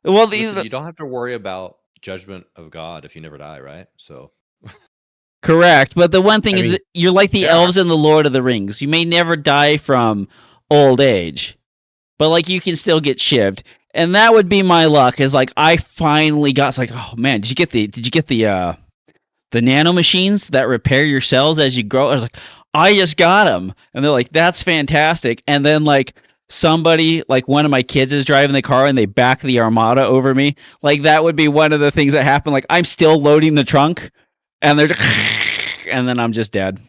Well, Listen, you don't have to worry about judgment of God if you never die, right? So correct. But the one thing I is, mean, you're like the yeah. elves in the Lord of the Rings. You may never die from old age, but like you can still get shivved. And that would be my luck. Is like I finally got. It's like, oh man, did you get the nano machines that repair your cells as you grow? I was like, I just got them, and they're like, that's fantastic. And then like somebody, like one of my kids is driving the car and they back the Armada over me. Like that would be one of the things that happen. Like I'm still loading the trunk, and they're, and then I'm just dead.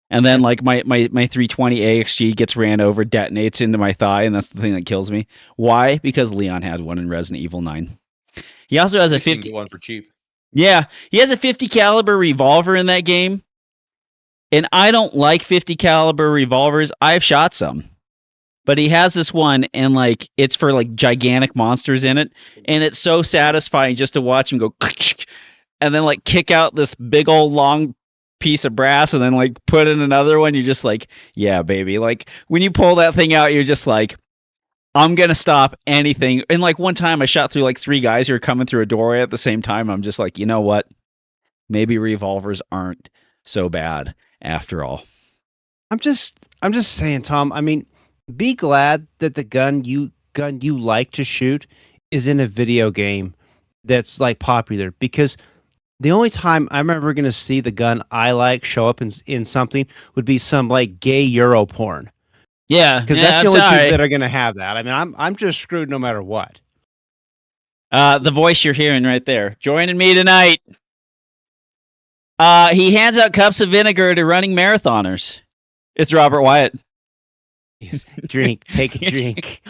And then like my 320 AXG gets ran over, detonates into my thigh, and that's the thing that kills me. Why? Because Leon had one in Resident Evil 9. He also has a 50 one for cheap. Yeah, he has a 50 caliber revolver in that game. And I don't like 50 caliber revolvers. I've shot some. But he has this one, and like it's for like gigantic monsters in it, and it's so satisfying just to watch him go and then like kick out this big old long piece of brass and then like put in another one. You're just like, yeah, baby. Like when you pull that thing out, you're just like, I'm gonna stop anything. And like one time I shot through like 3 guys who were coming through a doorway at the same time. I'm just like, you know what? Maybe revolvers aren't so bad after all. I'm just saying, Tom. I mean, be glad that the gun you like to shoot is in a video game that's like popular, because the only time I'm ever going to see the gun I like show up in something would be some like gay Euro porn. Yeah, Because that's the only people that are going to have that. I mean, I'm just screwed no matter what. The voice you're hearing right there, joining me tonight. He hands out cups of vinegar to running marathoners. It's Robert Wyatt. Yes. Drink, take a drink.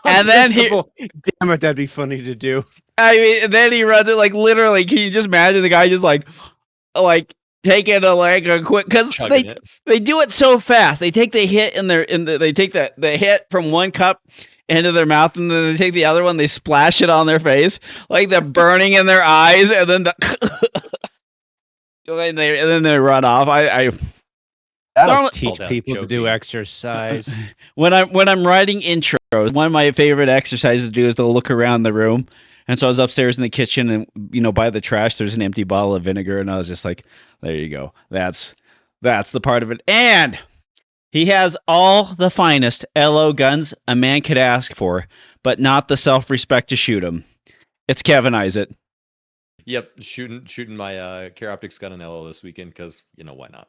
And then damn it, that'd be funny to do. I mean, then he runs it like literally. Can you just imagine the guy just like taking a quick, because they do it so fast. They take the hit they take the hit from one cup into their mouth, and then they take the other one, they splash it on their face, like the burning in their eyes, and then and then they run off. That'll teach people to do exercise. When I'm writing intros, one of my favorite exercises to do is to look around the room. And so I was upstairs in the kitchen, and by the trash there's an empty bottle of vinegar, and I was just like, there you go. That's the part of it. And he has all the finest LO guns a man could ask for, but not the self-respect to shoot them. It's Kevin Isaac. Yep, shooting my Care Optics gun in LO this weekend because why not?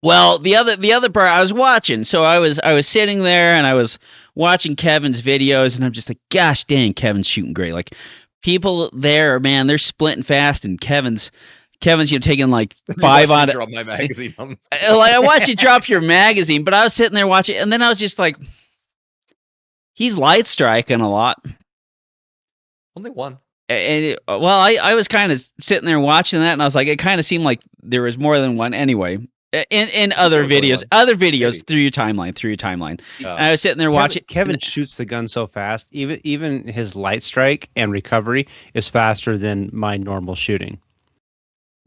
Well, the other part I was watching, so I was sitting there and I was watching Kevin's videos, and I'm just like, gosh dang, Kevin's shooting great. Like people there, man, they're splitting fast, and Kevin's taking like 5 on it. Drop my magazine. Like I watched you drop your magazine, but I was sitting there watching, and then I was just like, he's light striking a lot. Only one. And I was kind of sitting there watching that, and I was like, it kind of seemed like there was more than one anyway. In other videos through your timeline. And I was sitting there watching. Kevin shoots the gun so fast. Even his light strike and recovery is faster than my normal shooting.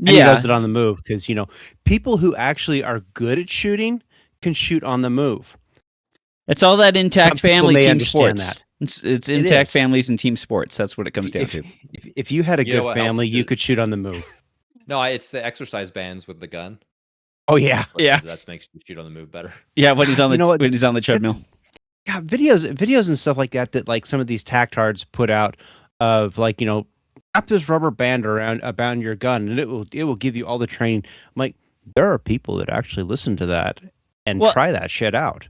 And he does it on the move, because people who actually are good at shooting can shoot on the move. It's all that intact family team sports. That. It's intact families and team sports. That's what it comes down to. If you had a good family, you could shoot on the move. No, it's the exercise bands with the gun. Oh yeah, yeah. That makes you shoot on the move better. Yeah, when he's on the treadmill. Yeah, videos and stuff like that like some of these tactards put out of like wrap this rubber band around your gun, and it will give you all the training. I'm like, there are people that actually listen to that and try that shit out.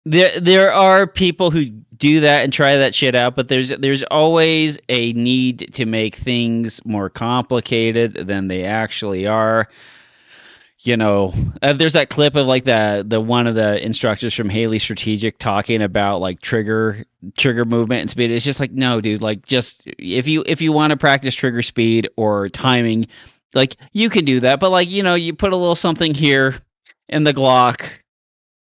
There are people who do that and try that shit out, but there's always a need to make things more complicated than they actually are. There's that clip of like the one of the instructors from Haley Strategic talking about like trigger movement and speed. It's just like, no, dude, like just if you want to practice trigger speed or timing, like you can do that, but like you put a little something here in the Glock,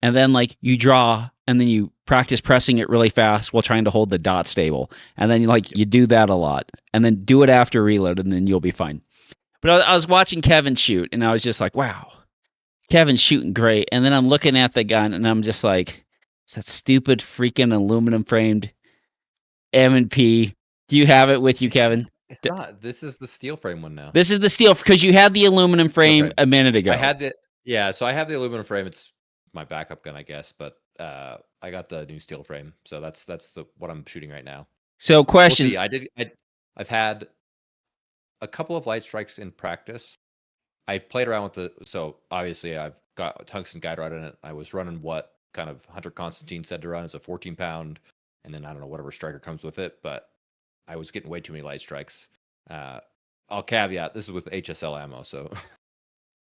and then like you draw, and then you practice pressing it really fast while trying to hold the dot stable, and then you do that a lot, and then do it after reload, and then you'll be fine. But I was watching Kevin shoot, and I was just like, wow, Kevin's shooting great. And then I'm looking at the gun, and I'm just like, It's that stupid freaking aluminum framed M&P. Do you have it with you, Kevin? It's not. This is the steel frame one now. This is the steel because you had the aluminum frame a minute ago. I had so I have the aluminum frame. It's my backup gun, I guess, but I got the new steel frame, so that's what I'm shooting right now. So questions. We'll see. I've had a couple of light strikes in practice. I played around with so obviously I've got a tungsten guide rod in it. I was running what kind of Hunter Constantine said to run as a 14-pound, and then I don't know whatever striker comes with it, but I was getting way too many light strikes. I'll caveat this is with HSL ammo, so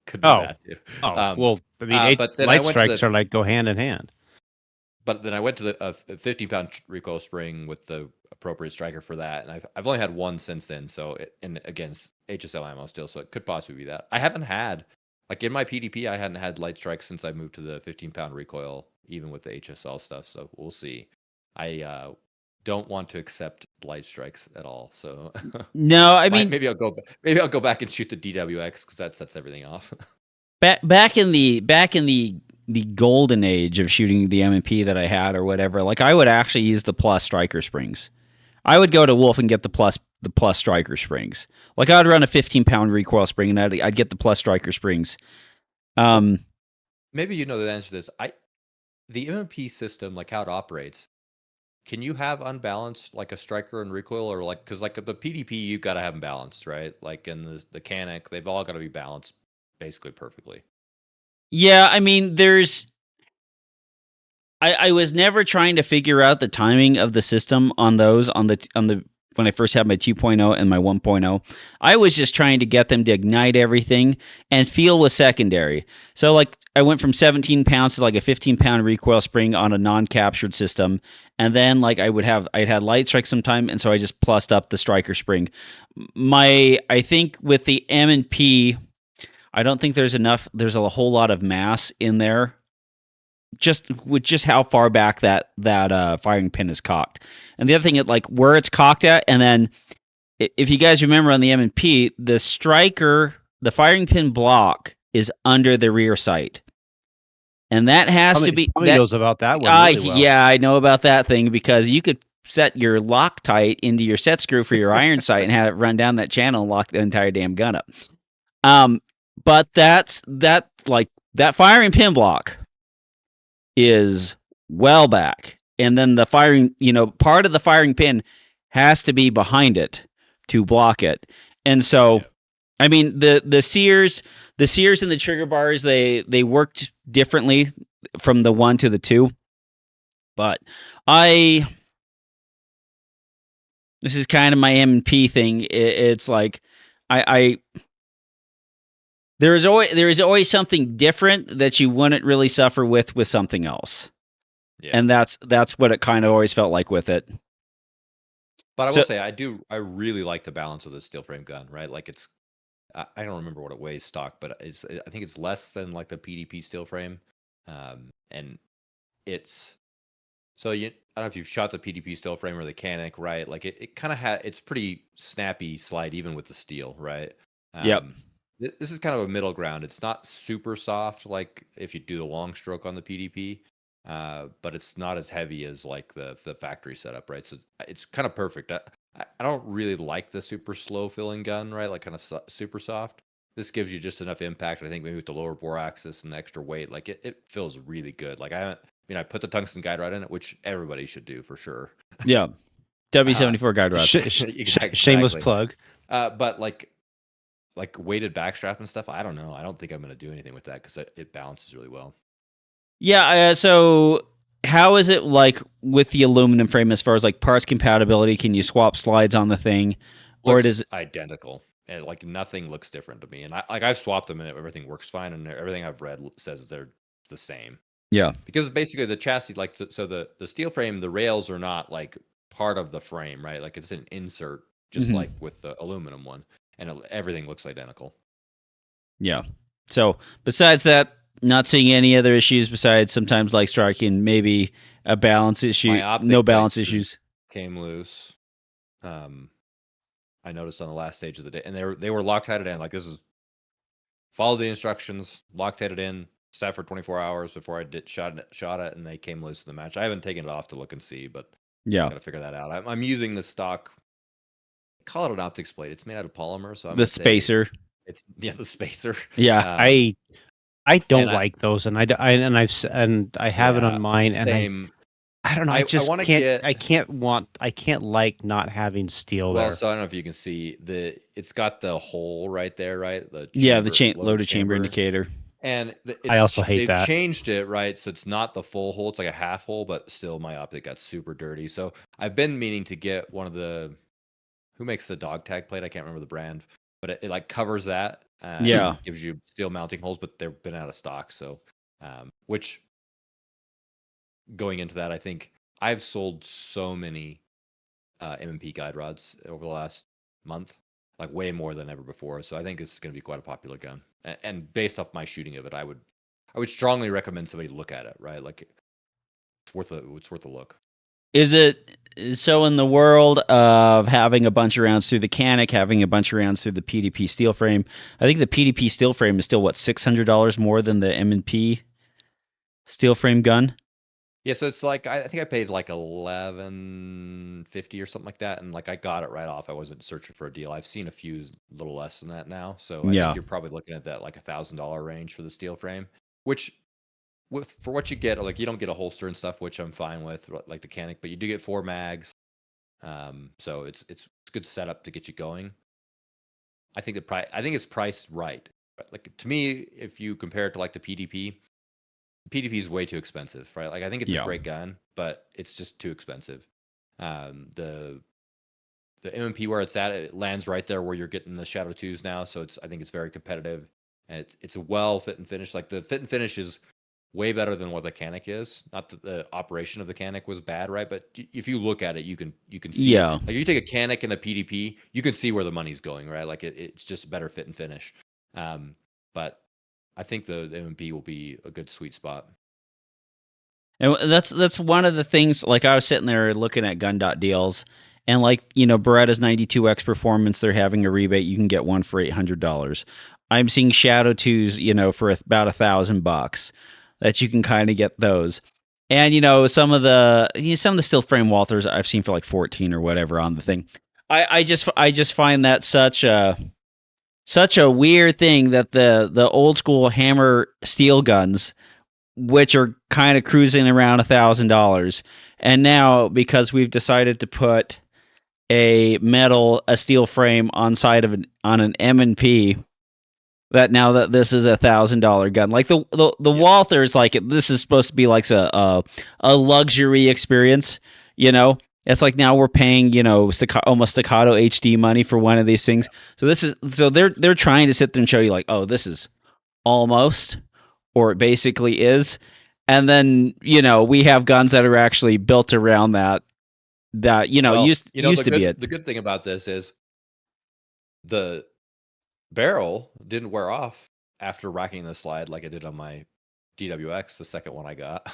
could be bad too. Well, I mean, but then light strikes are like go hand in hand. But then I went to the 15-pound recoil spring with the appropriate striker for that, and I've only had one since then. So and against HSL ammo still, so it could possibly be that. I haven't had like in my PDP, I hadn't had light strikes since I moved to the 15-pound recoil, even with the HSL stuff. So we'll see. I don't want to accept light strikes at all. So no, I mean maybe I'll go back and shoot the DWX because that sets everything off. back in the golden age of shooting the M&P that I had or whatever, like I would actually use the plus striker springs. I would go to Wolf and get the plus striker springs. Like I would run a 15-pound recoil spring and I'd get the plus striker springs. Maybe you know the answer to this. The M&P system, like how it operates, can you have unbalanced like a striker and recoil, or like because like the PDP you've got to have them balanced, right? Like in the Canic, they've all got to be balanced basically perfectly. Yeah, I mean, I was never trying to figure out the timing of the system on those on the when I first had my 2.0 and my 1.0. I was just trying to get them to ignite everything, and feel was secondary. So like I went from 17 pounds to like a 15-pound recoil spring on a non-captured system, and then like I'd had light strike sometime, and so I just plussed up the striker spring. I think with the M&P, I don't think there's a whole lot of mass in there. Just how far back that firing pin is cocked, and the other thing, like where it's cocked at, and then if you guys remember on the M&P, the striker, the firing pin block is under the rear sight, and that has to be. Tommy knows about that one. Really well. Yeah, I know about that thing because you could set your Loctite into your set screw for your iron sight and have it run down that channel and lock the entire damn gun up. But that firing pin block is well back, and then the firing, part of the firing pin has to be behind it to block it. And so, I mean, the sears and the trigger bars, they worked differently from the 1 to the 2. But this is kind of my M&P thing. It's like there is always something different that you wouldn't really suffer with something else. Yeah. And that's what it kind of always felt like with it. But I will say I really like the balance of the steel frame gun, right? Like I don't remember what it weighs stock, but I think it's less than like the PDP steel frame. And it's so I don't know if you've shot the PDP steel frame or the Canic, right? Like it kind of it's pretty snappy slide even with the steel, right? Yep. This is kind of a middle ground. It's not super soft like if you do the long stroke on the PDP, but it's not as heavy as like the factory setup, right? So it's kind of perfect. I don't really like the super slow filling gun, right? Like kind of super soft. This gives you just enough impact. I think maybe with the lower bore axis and the extra weight, like it feels really good. Like I put the tungsten guide rod in it, which everybody should do for sure. Yeah, W74 guide rod. Exactly. Shameless plug. But like weighted backstrap and stuff, I don't know. I don't think I'm going to do anything with that because it balances really well. Yeah. So how is it like with the aluminum frame as far as like parts compatibility? Can you swap slides on the thing, or does it identical? And like nothing looks different to me. And I've swapped them and everything works fine. And everything I've read says they're the same. Yeah. Because basically the chassis, like the steel frame, the rails are not like part of the frame, right? Like it's an insert, just like with the aluminum one. And everything looks identical. Yeah. So besides that, not seeing any other issues besides sometimes like striking, maybe a balance issue. No balance issues. Came loose. I noticed on the last stage of the day, and they were Loctited in. Like this is follow the instructions, Loctited in, sat for 24 hours before I did shot it, and they came loose in the match. I haven't taken it off to look and see, but Yeah. got to figure that out. I'm using the stock. Call it an optics plate. It's made out of polymer, so I'm The gonna say spacer. it's the spacer. Yeah. I don't and like those, and I have it on mine, and same. I don't know. I I just wanna can't. get- I can't like not having steel Well, there. so I don't know if you can see it's got the hole right there, right? The Yeah, the chamber, loaded chamber indicator. And I also hate they've that. changed it, right? So it's not the full hole; it's like a half hole, but still, my optic got super dirty. So I've been meaning to get one of the who makes the dog tag plate. I can't remember the brand, but it like covers that. Yeah. and gives you steel mounting holes, but they've been out of stock. So, which going into that, I think I've sold so many M&P guide rods over the last month, like way more than ever before. So I think this is going to be quite a popular gun. And based off my shooting of it, I would strongly recommend somebody look at it. Right, like it's worth a look. Is it so in the world of having a bunch of rounds through the Canic, having a bunch of rounds through the PDP steel frame? I think the PDP steel frame is still what, $600 more than the M&P steel frame gun. Yeah, so it's like I think I paid like $11.50 or something like that, and like I got it right off. I wasn't searching for a deal. I've seen a few little less than that now, so I Yeah. think you're probably looking at that like $1,000 range for the steel frame, which for what you get, like you don't get a holster and stuff, which I'm fine with, like the Canic, but you do get 4 mags. So it's a good setup to get you going. I think it's priced right. Like to me, if you compare it to like the PDP is way too expensive, right? Like I think it's a great gun, but it's just too expensive. The M&P where it's at, it lands right there where you're getting the Shadow 2s now, so I think it's very competitive, and it's a well fit and finish. Like the fit and finish is way better than what the Canic is. Not that the operation of the Canic was bad, right? But if you look at it, you can see. Yeah. Like you take a Canic and a PDP, you can see where the money's going, right? Like it's just a better fit and finish. But I think the M&P will be a good sweet spot. And that's one of the things. Like I was sitting there looking at gun.deals, and like Beretta's 92X performance, they're having a rebate. You can get one for $800. I'm seeing Shadow 2s, for about $1,000 that you can kind of get those. And some of the steel frame Walthers I've seen for like 14 or whatever on the thing. I just find that such a weird thing that the old school hammer steel guns, which are kind of cruising around $1,000, and now because we've decided to put a steel frame on an M&P, that now that this is $1,000 gun, like the Walthers, like this is supposed to be like a luxury experience, It's like now we're paying almost staccato HD money for one of these things. So they're trying to sit there and show you like, oh, this is almost, or it basically is, and then we have guns that are actually built around that used to be it. The good thing about this is the barrel didn't wear off after racking the slide like it did on my DWX, the second one I got.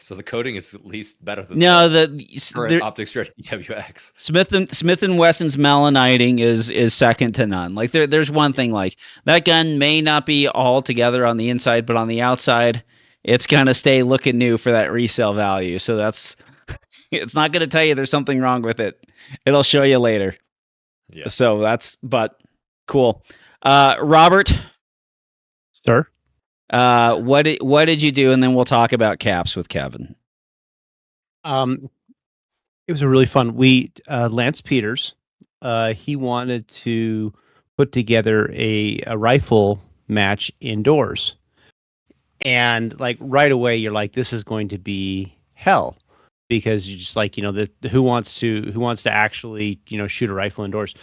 So the coating is at least better than the optics ready DWX. Smith and Wesson's melaniting is second to none. Like there's one thing, like that gun may not be all together on the inside, but on the outside, it's gonna stay looking new for that resale value. So it's not gonna tell you there's something wrong with it. It'll show you later. Yeah. So but cool. Robert, sir. What did you do? And then we'll talk about caps with Kevin. It was a really fun. Lance Peters, he wanted to put together a rifle match indoors, and like right away you're like, this is going to be hell, because you just like who wants to actually shoot a rifle indoors.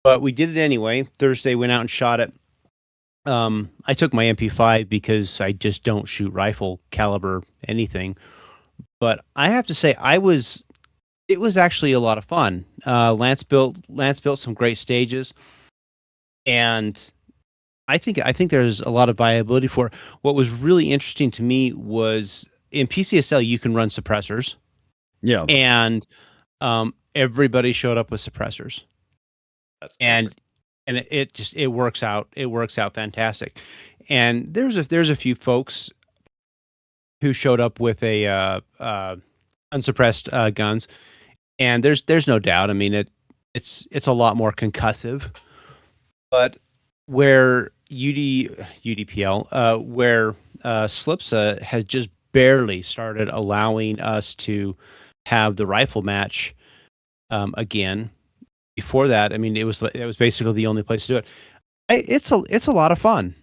But we did it anyway. Thursday went out and shot it. I took my MP-5 because I just don't shoot rifle caliber anything. But I have to say, it was actually a lot of fun. Lance built some great stages, and I think there's a lot of viability for it. What was really interesting to me was in PCSL you can run suppressors. Yeah. And everybody showed up with suppressors. That's perfect. And and it works out. It works out fantastic. And there's a few folks who showed up with a unsuppressed guns, and there's no doubt. I mean, it's a lot more concussive, but where UDPL, where Slipsa has just barely started allowing us to have the rifle match again. Before that, I mean, it was basically the only place to do it. It's a lot of fun,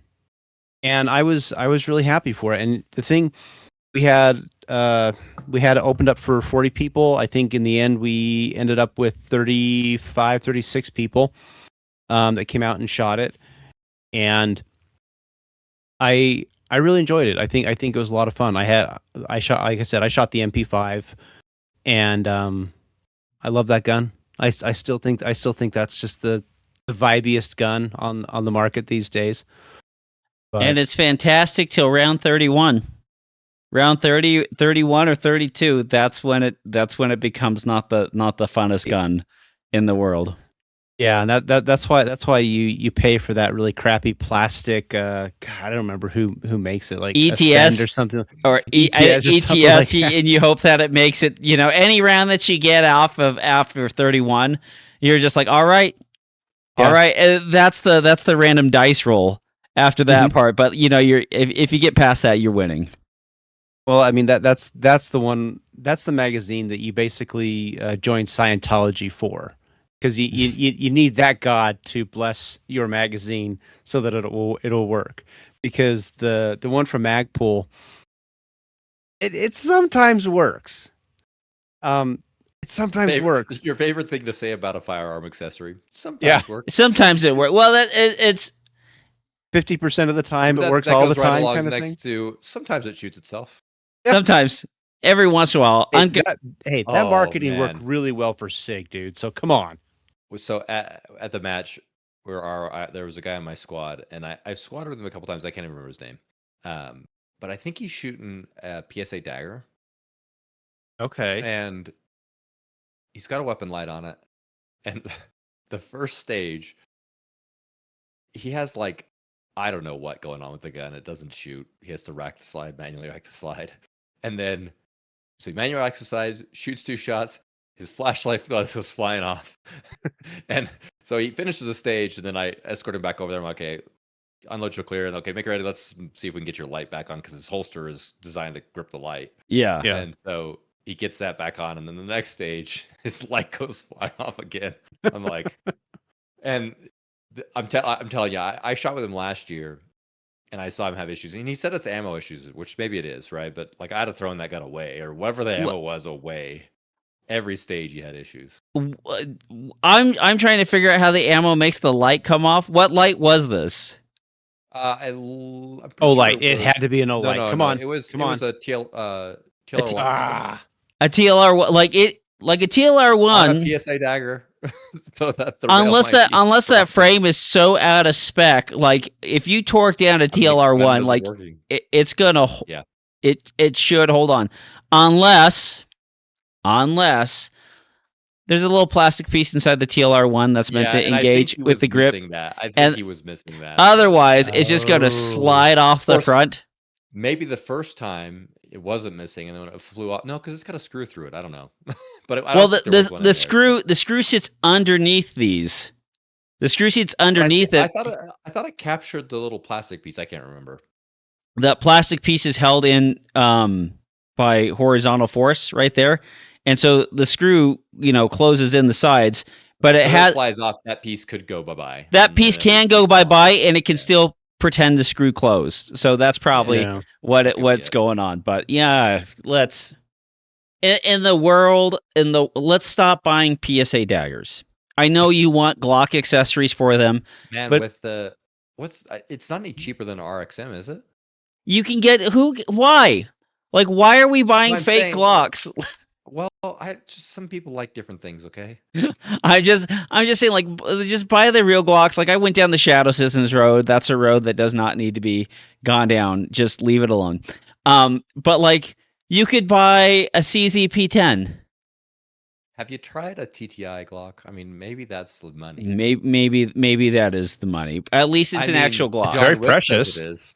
and I was really happy for it. And the thing we had it opened up for 40 people. I think in the end we ended up with 35, 36 people that came out and shot it, and I really enjoyed it. I think it was a lot of fun. I shot, like I said, I shot the MP-5, and I love that gun. I still think that's just the vibiest gun on the market these days. But And it's fantastic till round 31. Round 30, 31 or 32, that's when it becomes not the funnest gun in the world. yeah, and that's why you pay for that really crappy plastic. God, I don't remember who makes it, like ETS Ascend or something, or ETS or something like that. and you hope that it makes it. Any round that you get off of after 31, you're just like, all right. That's the random dice roll after that part. But you're if you get past that, you're winning. Well, I mean that's the magazine that you basically join Scientology for, because you need that god to bless your magazine so that it'll work. Because the one from Magpul, it sometimes works. It sometimes works. Your favorite thing to say about a firearm accessory? Sometimes works. Sometimes it works. Well, it's 50% of the time it works that all the goes right time, along kind of next thing. to sometimes it shoots itself. Yeah. Sometimes, every once in a while. That Oh, marketing man. worked really well for SIG, dude. So come on. So at the match, there was a guy on my squad, and I've squatted with him a couple times. I can't even remember his name, but I think he's shooting a PSA dagger, Okay. and he's got a weapon light on it. And the first stage, he has like, I don't know what going on with the gun. It doesn't shoot. He has to manually rack the slide, and then so he manually racks the slide, shoots 2 shots. His flashlight goes flying off. And so he finishes the stage, and then I escort him back over there. I'm like, okay, unload your clear, and okay, make it ready. Let's see if we can get your light back on, because his holster is designed to grip the light. Yeah. And so he gets that back on, and then the next stage, his light goes flying off again. I'm like, and I'm telling you, I shot with him last year, and I saw him have issues, and he said it's ammo issues, which maybe it is, right? But like, I'd have thrown that gun away, or whatever the ammo was, away. Every stage you had issues. I'm trying to figure out how the ammo makes the light come off. What light was this? Light. It had to be an light. Come on. It was a TLR1. A TLR, like a TLR1 on a PSA dagger. So that unless that frame is so out of spec, like if you torque down a TLR1, like it's gonna it should hold on, unless there's a little plastic piece inside the TLR1 that's meant to engage with the grip. I think he was missing that. Otherwise, it's just going to slide off the front. Maybe the first time it wasn't missing, and then when it flew off, no, because it's got a screw through it. I don't know. But the screw sits underneath these. The screw sits underneath it. I thought it captured the little plastic piece. I can't remember. That plastic piece is held in by horizontal force right there. And so the screw, closes in the sides, but it flies off. That piece could go bye-bye. That piece can go bye-bye, and it can still pretend the screw closed. So that's probably what's going on. But yeah, let's stop buying PSA daggers. I know you want Glock accessories for them, man. But with it's not any cheaper than RXM, is it? You can get why? Like, why are we buying fake Glocks? Well, some people like different things, okay? I'm just saying, like, just buy the real Glocks. Like, I went down the Shadow Systems road. That's a road that does not need to be gone down. Just leave it alone. But like, you could buy a CZ P10. Have you tried a TTI Glock? I mean, maybe that's the money. Maybe that is the money. At least it's I an mean, actual Glock. very John Wick says precious. it is.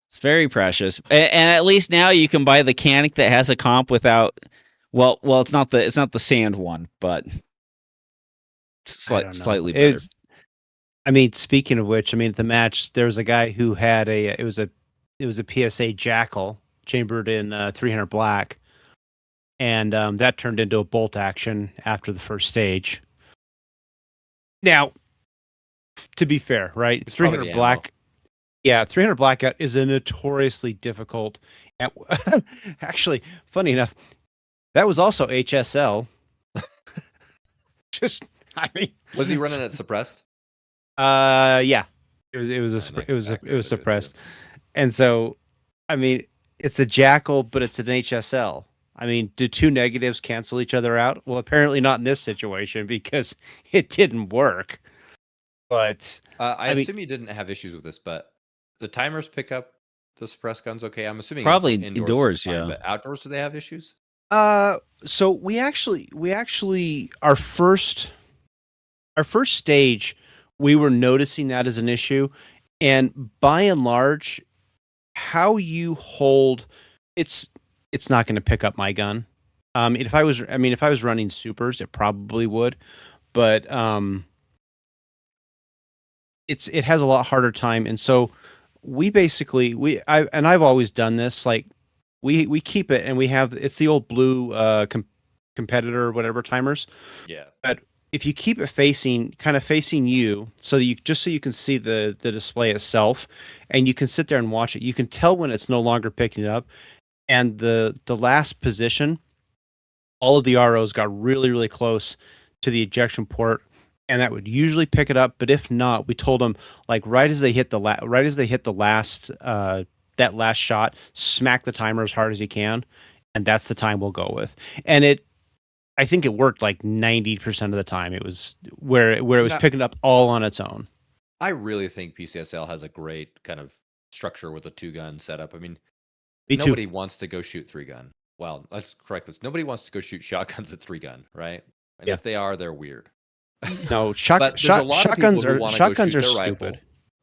It's very precious, and at least now you can buy the Canic that has a comp without. Well, it's not the sand one, but I don't know. slightly better. I mean, speaking of which, I mean, at the match there was a guy who had it was a PSA Jackal chambered in 300 black, and that turned into a bolt action after the first stage. Now, to be fair, right? It's probably 300 the black. Yeah, 300 blackout is a notoriously difficult. Actually, funny enough, that was also HSL. Just, I mean, Was he running it suppressed? yeah, it was suppressed, and so, I mean, it's a Jackal, but it's an HSL. I mean, do two negatives cancel each other out? Well, apparently not in this situation because it didn't work. But I mean, assume you didn't have issues with this, but the timers pick up the suppressed guns okay? I'm assuming Probably indoors, it's fine, yeah. but outdoors, do they have issues? So we actually our first stage, we were noticing that as an issue, and by and large, how you hold it's not going to pick up my gun. If I was running supers, it probably would, but it has a lot harder time, and so we basically I've always done this, like we keep it, and we have it's the old blue competitor or whatever timers. Yeah. But if you keep it kind of facing you, so you can see the display itself, and you can sit there and watch it, you can tell when it's no longer picking it up. And the last position, all of the ROs got really, really close to the ejection port, and that would usually pick it up. But if not, we told them, like, right as they hit the last that last shot, smack the timer as hard as you can, and that's the time we'll go with. And I think it worked like 90% of the time. It was where it was picking up all on its own. I really think PCSL has a great kind of structure with a 2-gun setup. I mean, nobody wants to go shoot 3-gun. Well, let's correct this. Nobody wants to go shoot shotguns at 3-gun, right? And if they are, they're weird. No, but there's a lot shotguns of people who want to go shoot their stupid. rifle,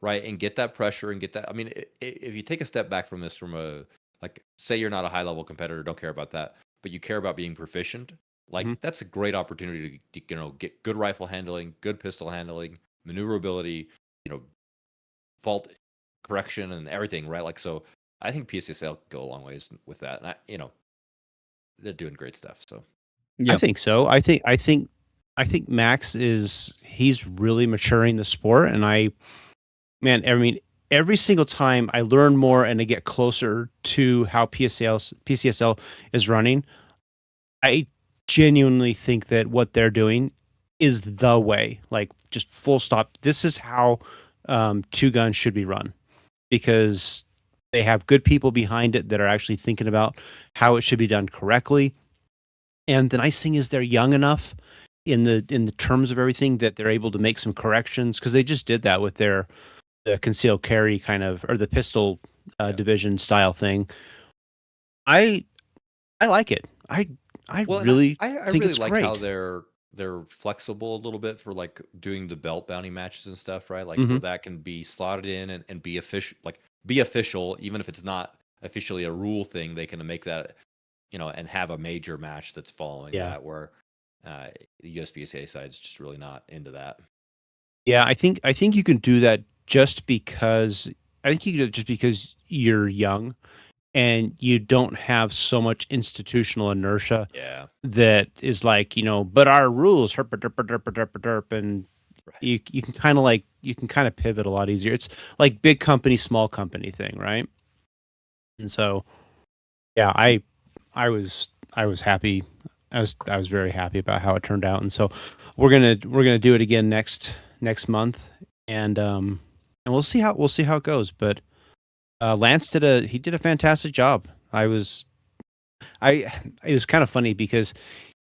right? And get that pressure and get that. I mean, if you take a step back from this, from a, like, say you're not a high level competitor, don't care about that, but you care about being proficient, like that's a great opportunity to get good rifle handling, good pistol handling, maneuverability, fault correction and everything, right? Like, so I think PCSL go a long ways with that, and they're doing great stuff. So I think so. I think Max he's really maturing the sport, and I mean, every single time I learn more and I get closer to how PCSL is running, I genuinely think that what they're doing is the way, like, just full stop. This is how 2-gun should be run, because they have good people behind it that are actually thinking about how it should be done correctly. And the nice thing is they're young enough in the terms of everything that they're able to make some corrections, because they just did that with the concealed carry kind of, or the pistol division style thing. I like it. I really think it's like great. how they're flexible a little bit for, like, doing the belt bounty matches and stuff, right? Like, where that can be slotted in and be official, even if it's not officially a rule thing. They can make that, and have a major match that's following that, where the USPSA side is just really not into that. Yeah, I think you can do that just because you're young and you don't have so much institutional inertia. Yeah. That is like, but our rules herp derp derp derp derp, and you can kind of pivot a lot easier. It's like big company, small company thing, right? And so, yeah, I was happy. I was very happy about how it turned out, and so we're gonna do it again next month, and we'll see how it goes. But Lance did a fantastic job. It was kind of funny because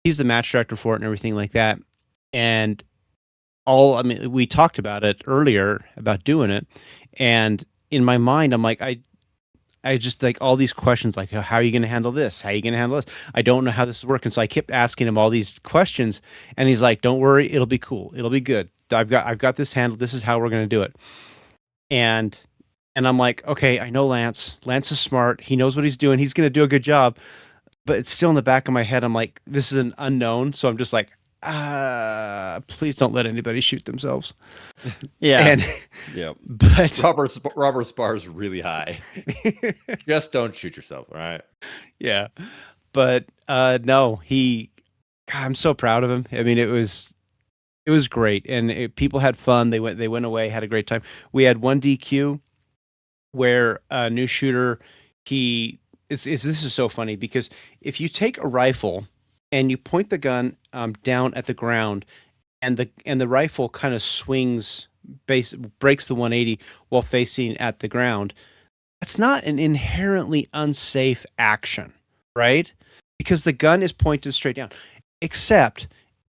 he's the match director for it and everything like that, and we talked about it earlier about doing it, and in my mind I'm like, I just like all these questions, like how are you going to handle this? How are you going to handle this? I don't know how this is working. So I kept asking him all these questions, and he's like, "Don't worry, it'll be cool. It'll be good. I've got this handled. This is how we're going to do it." And I'm like, "Okay, I know Lance. Lance is smart. He knows what he's doing. He's going to do a good job." But it's still in the back of my head. I'm like, "This is an unknown." So I'm just like, please don't let anybody shoot themselves. Yeah. And Yeah. but Robert's bar is really high. Just don't shoot yourself, all right? yeah. But no, God, I'm so proud of him. I mean, it was great, and people had fun. They went away, had a great time. We had one DQ where a new shooter, this is so funny because if you take a rifle and you point the gun down at the ground, and the rifle kind of swings, breaks the 180 while facing at the ground, that's not an inherently unsafe action, right? Because the gun is pointed straight down. Except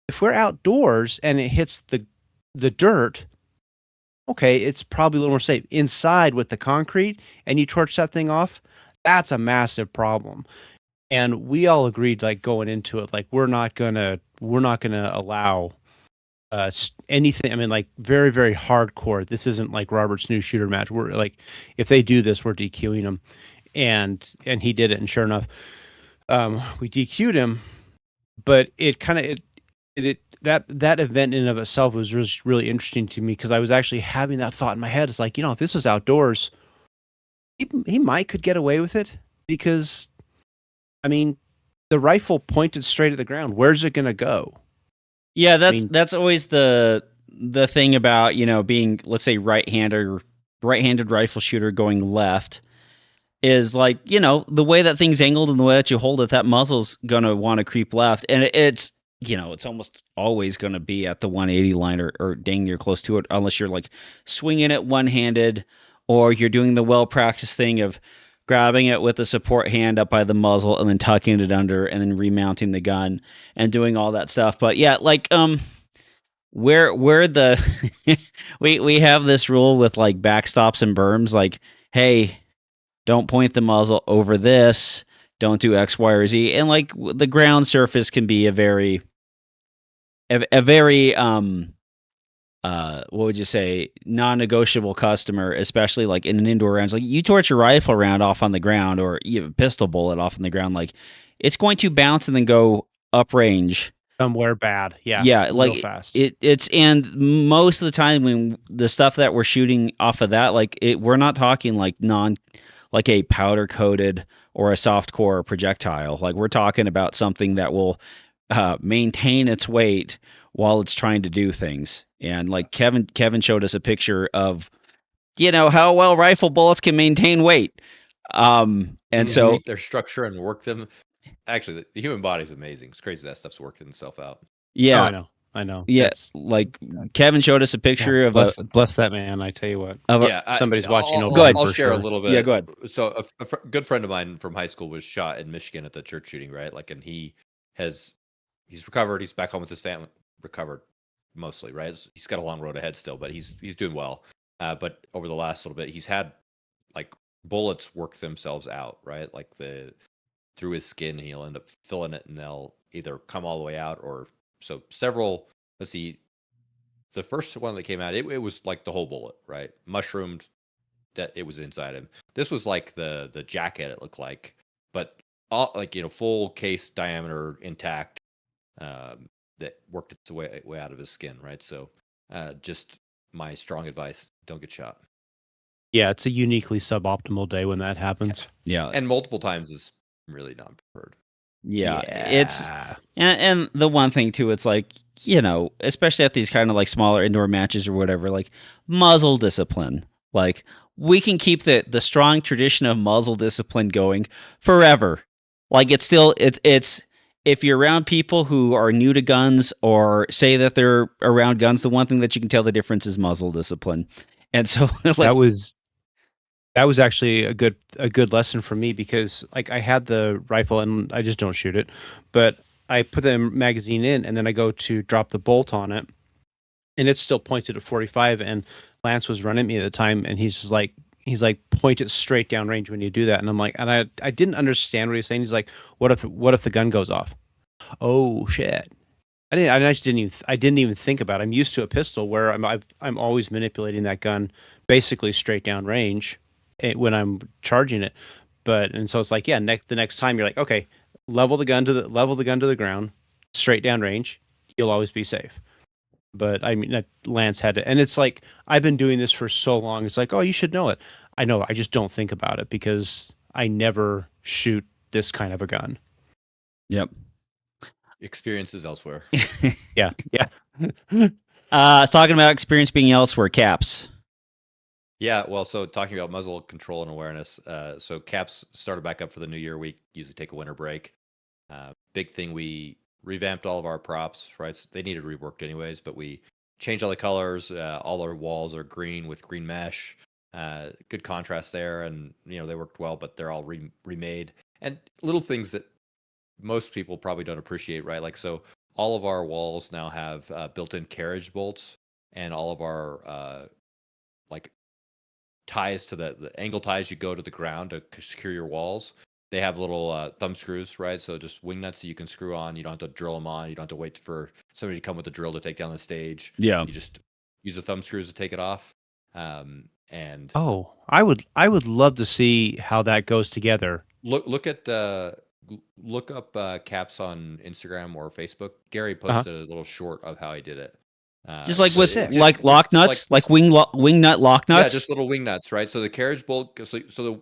if we're outdoors and it hits the dirt, okay, it's probably a little more safe. Inside with the concrete and you torch that thing off, that's a massive problem. And we all agreed, like going into it, like we're not gonna allow anything. I mean, like very, very hardcore. This isn't like Robert's new shooter match. We're like, if they do this, we're DQing them. And he did it, and sure enough, we DQ'd him. But it kind of that event in and of itself was really interesting to me because I was actually having that thought in my head. It's like, if this was outdoors, he might could get away with it because, I mean, the rifle pointed straight at the ground. Where's it going to go? Yeah, that's always the thing about, being, let's say, right-handed rifle shooter going left is like, the way that thing's angled and the way that you hold it, that muzzle's going to want to creep left. And it's, it's almost always going to be at the 180 line or dang near close to it, unless you're like swinging it one-handed or you're doing the well-practiced thing of grabbing it with the support hand up by the muzzle and then tucking it under and then remounting the gun and doing all that stuff. But yeah, like where the we have this rule with like backstops and berms, like, hey, don't point the muzzle over this, don't do X, Y, or Z. And like the ground surface can be a very what would you say, non-negotiable customer, especially like in an indoor range. Like you torch a rifle round off on the ground or you have a pistol bullet off on the ground, like it's going to bounce and then go uprange somewhere bad. Yeah. Yeah, like real fast. it's and most of the time when the stuff that we're shooting off of that, like we're not talking like like a powder coated or a soft core projectile. Like we're talking about something that will maintain its weight while it's trying to do things. And like Kevin showed us a picture of, how well rifle bullets can maintain weight. And so Meet their structure and work them. Actually, the human body is amazing. It's crazy that stuff's working itself out. yeah, I know. yeah, That's, like Kevin showed us a picture of bless that man. I tell you what. Somebody's watching. I'll share a little bit. Yeah, go ahead. So good friend of mine from high school was shot in Michigan at the church shooting, right? Like, and he's recovered. He's back home with his family, recovered mostly, right? He's got a long road ahead still, but he's doing well. But over the last little bit, he's had like bullets work themselves out, right? Like through his skin, he'll end up filling it, and they'll either come all the way out or so several. Let's see, the first one that came out, it was like the whole bullet, right? Mushroomed, that it was inside him. This was like the jacket, it looked like, but all like full case diameter intact. That worked its way out of his skin, right? So, just my strong advice: don't get shot. Yeah, it's a uniquely suboptimal day when that happens. Yeah, and multiple times is really not preferred. Yeah, it's and the one thing too, it's like, especially at these kind of like smaller indoor matches or whatever, like muzzle discipline. Like we can keep the strong tradition of muzzle discipline going forever. Like it's still it's if you're around people who are new to guns or say that they're around guns, the one thing that you can tell the difference is muzzle discipline. And so like, that was actually a good lesson for me because like I had the rifle and I just don't shoot it, but I put the magazine in and then I go to drop the bolt on it and it's still pointed at 45, and Lance was running me at the time and he's just like, He's like, point it straight down range when you do that. And I'm like, and I didn't understand what he was saying. He's like, what if the gun goes off? Oh shit. I didn't even think about it. I'm used to a pistol where I'm always manipulating that gun basically straight down range when I'm charging it. And so it's like, yeah, the next time you're like, okay, level the gun to the ground, straight down range. You'll always be safe. But I mean, Lance had to, and it's like I've been doing this for so long. It's like, oh, you should know it. I know. I just don't think about it because I never shoot this kind of a gun. Yep. Experiences elsewhere. Yeah. Talking about experience being elsewhere, caps. Yeah, well, so talking about muzzle control and awareness, so caps started back up for the new year. We usually take a winter break. Big thing, we revamped all of our props, right? So they needed reworked anyways, but we changed all the colors. All our walls are green with green mesh. Good contrast there, and they worked well, but they're all remade. And little things that most people probably don't appreciate, right? Like, so all of our walls now have built-in carriage bolts, and all of our like ties to the angle ties you go to the ground to secure your walls. They have little thumb screws, right? So just wing nuts that you can screw on. You don't have to drill them on. You don't have to wait for somebody to come with a drill to take down the stage. Yeah. You just use the thumb screws to take it off. And Oh, I would love to see how that goes together. look up caps on Instagram or Facebook. Gary posted a little short of how he did it. Just like with Sick. like lock nuts, like wing nut lock nuts. Yeah, just little wing nuts, right? So the carriage bolt,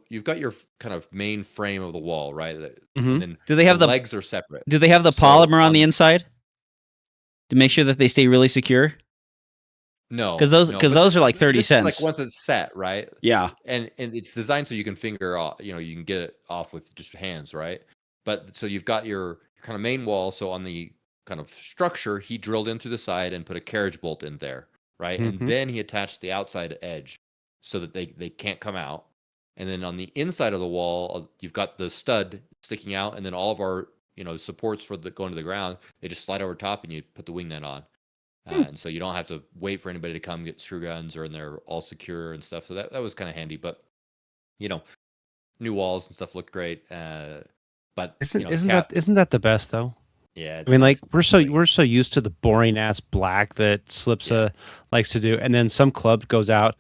you've got your kind of main frame of the wall, right? And then Do they have the legs are separate? Do they have the polymer on the inside to make sure that they stay really secure? No, because those are like 30 cents. Like once it's set, right? Yeah, and it's designed so you can finger off. You can get it off with just hands, right? But so you've got your kind of main wall. So on the kind of structure, he drilled in through the side and put a carriage bolt in there, right? And then he attached the outside edge so that they can't come out. And then on the inside of the wall, you've got the stud sticking out, and then all of our supports for going to the ground, they just slide over top, and you put the wing nut on. And so you don't have to wait for anybody to come get screw guns, and they're all secure and stuff. So that was kind of handy. But new walls and stuff look great. But isn't that the best though? Yeah, I mean, like we're so used to the boring ass black that Slipsa likes to do, and then some club goes out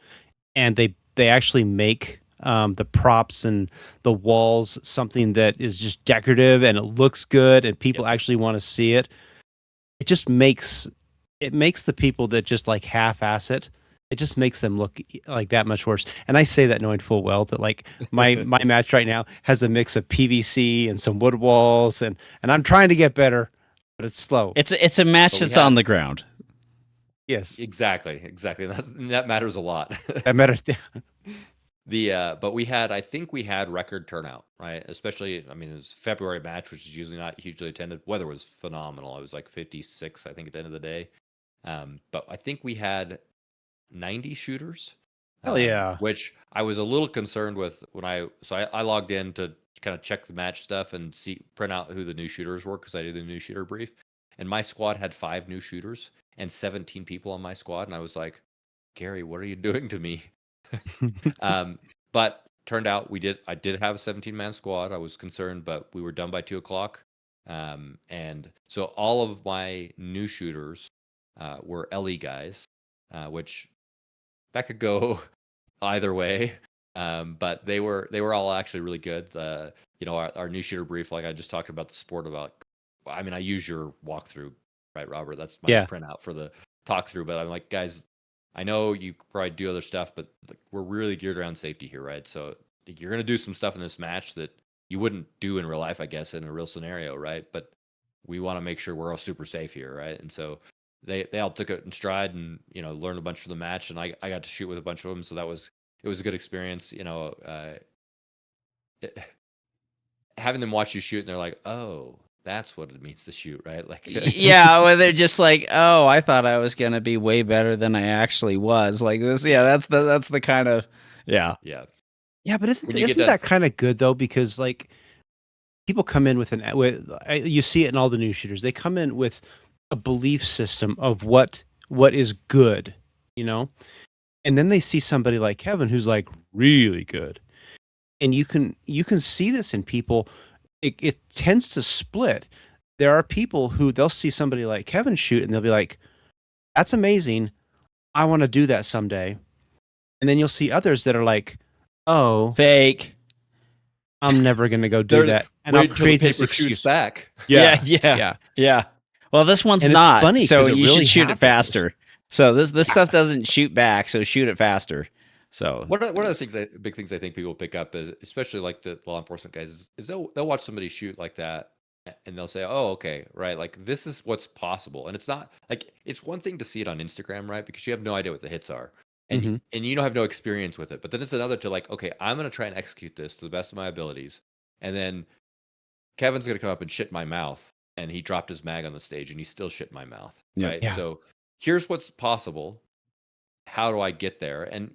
and they actually make the props and the walls something that is just decorative and it looks good and people actually want to see it. It makes the people that just like half-ass it. It just makes them look like that much worse. And I say that knowing full well that like my match right now has a mix of PVC and some wood walls, and I'm trying to get better, but it's slow. It's a match that's on the ground. Yes, exactly. That matters a lot. That matters. But I think we had record turnout, right? Especially, I mean, it was February match, which is usually not hugely attended. Weather was phenomenal. It was like 56, I think, at the end of the day. But I think we had 90 shooters. Hell yeah. Which I was a little concerned with when I logged in to kind of check the match stuff and print out who the new shooters were, because I did the new shooter brief. And my squad had 5 new shooters and 17 people on my squad. And I was like, Gary, what are you doing to me? But turned out I did have a 17-man squad. I was concerned, but we were done by 2:00. And so all of my new shooters were LE guys, which that could go either way. But they were all actually really good. Our new shooter brief, like I just talked about the sport about. I mean, I use your walkthrough, right, Robert? That's my printout for the talk through. But I'm like, guys, I know you probably do other stuff, but we're really geared around safety here, right? So you're going to do some stuff in this match that you wouldn't do in real life, I guess, in a real scenario, right? But we want to make sure we're all super safe here, right? And so they all took it in stride and learned a bunch from the match, and I got to shoot with a bunch of them, so it was a good experience. Having them watch you shoot, and they're like, oh, that's what it means to shoot, right? Like, yeah, well, they're just like, oh, I thought I was gonna be way better than I actually was. Like this, that's the kind of, yeah. But isn't that kind of good though? Because like people come in with you see it in all the new shooters. They come in with a belief system of what is good, and then they see somebody like Kevin who's like really good, and you can see this in people. It tends to split. There are people who they'll see somebody like Kevin shoot and they'll be like, "That's amazing. I want to do that someday." And then you'll see others that are like, "Oh, Fake. I'm never going to go do They're- that." And Wait I'll until the create this paper shoots excuse. back. Yeah. Well, this one's And it's not. funny so 'cause it you really should shoot it happens. faster. So this stuff doesn't shoot back. So shoot it faster. So One of the things, big things I think people pick up is, especially like the law enforcement guys, is they'll watch somebody shoot like that, and they'll say, "Oh, okay, right. Like this is what's possible." And it's not like it's one thing to see it on Instagram, right? Because you have no idea what the hits are, and Mhm. and you don't have no experience with it. But then it's another to like, okay, I'm gonna try and execute this to the best of my abilities, and then Kevin's gonna come up and shit in my mouth, and he dropped his mag on the stage, and he still shit in my mouth, Yeah. right? Yeah. So here's what's possible. How do I get there? And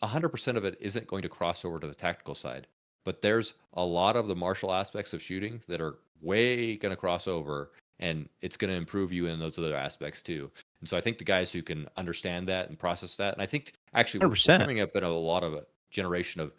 100% of it isn't going to cross over to the tactical side, but there's a lot of the martial aspects of shooting that are way going to cross over, and it's going to improve you in those other aspects too. And so I think the guys who can understand that and process that, and I think actually we're 100%. coming up in a lot of a generation of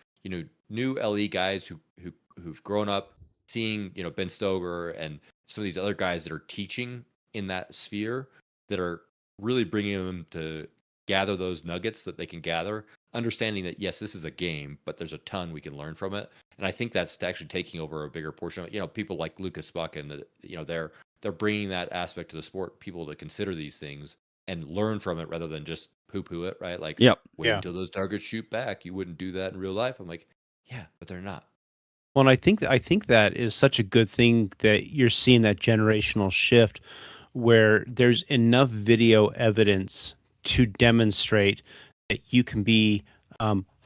new LE guys who've grown up seeing Ben Stoker and some of these other guys that are teaching in that sphere that are really bringing them to gather those nuggets that they can gather, understanding that yes, this is a game, but there's a ton we can learn from it. And I think that's actually taking over a bigger portion of it. People like Lucas Buck and they're bringing that aspect to the sport, people to consider these things and learn from it rather than just poo-poo it, right? Like, Yep. wait Yeah. until those targets shoot back. You wouldn't do that in real life. I'm like, yeah, but they're not. Well, and I think that is such a good thing that you're seeing that generational shift where there's enough video evidence to demonstrate that you can be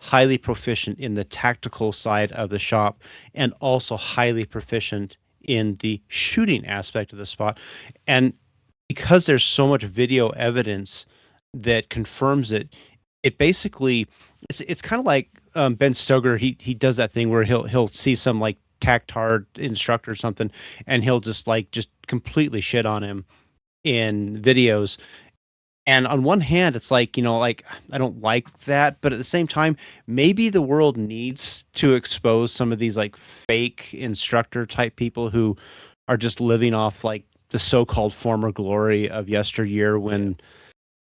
highly proficient in the tactical side of the shop and also highly proficient in the shooting aspect of the spot. And because there's so much video evidence that confirms it, it basically it's kind of like Ben Stoker. He does that thing where he'll see some like tactard instructor or something, and he'll just completely shit on him in videos. And on one hand, it's like, like I don't like that, but at the same time, maybe the world needs to expose some of these like fake instructor type people who are just living off like the so-called former glory of yesteryear when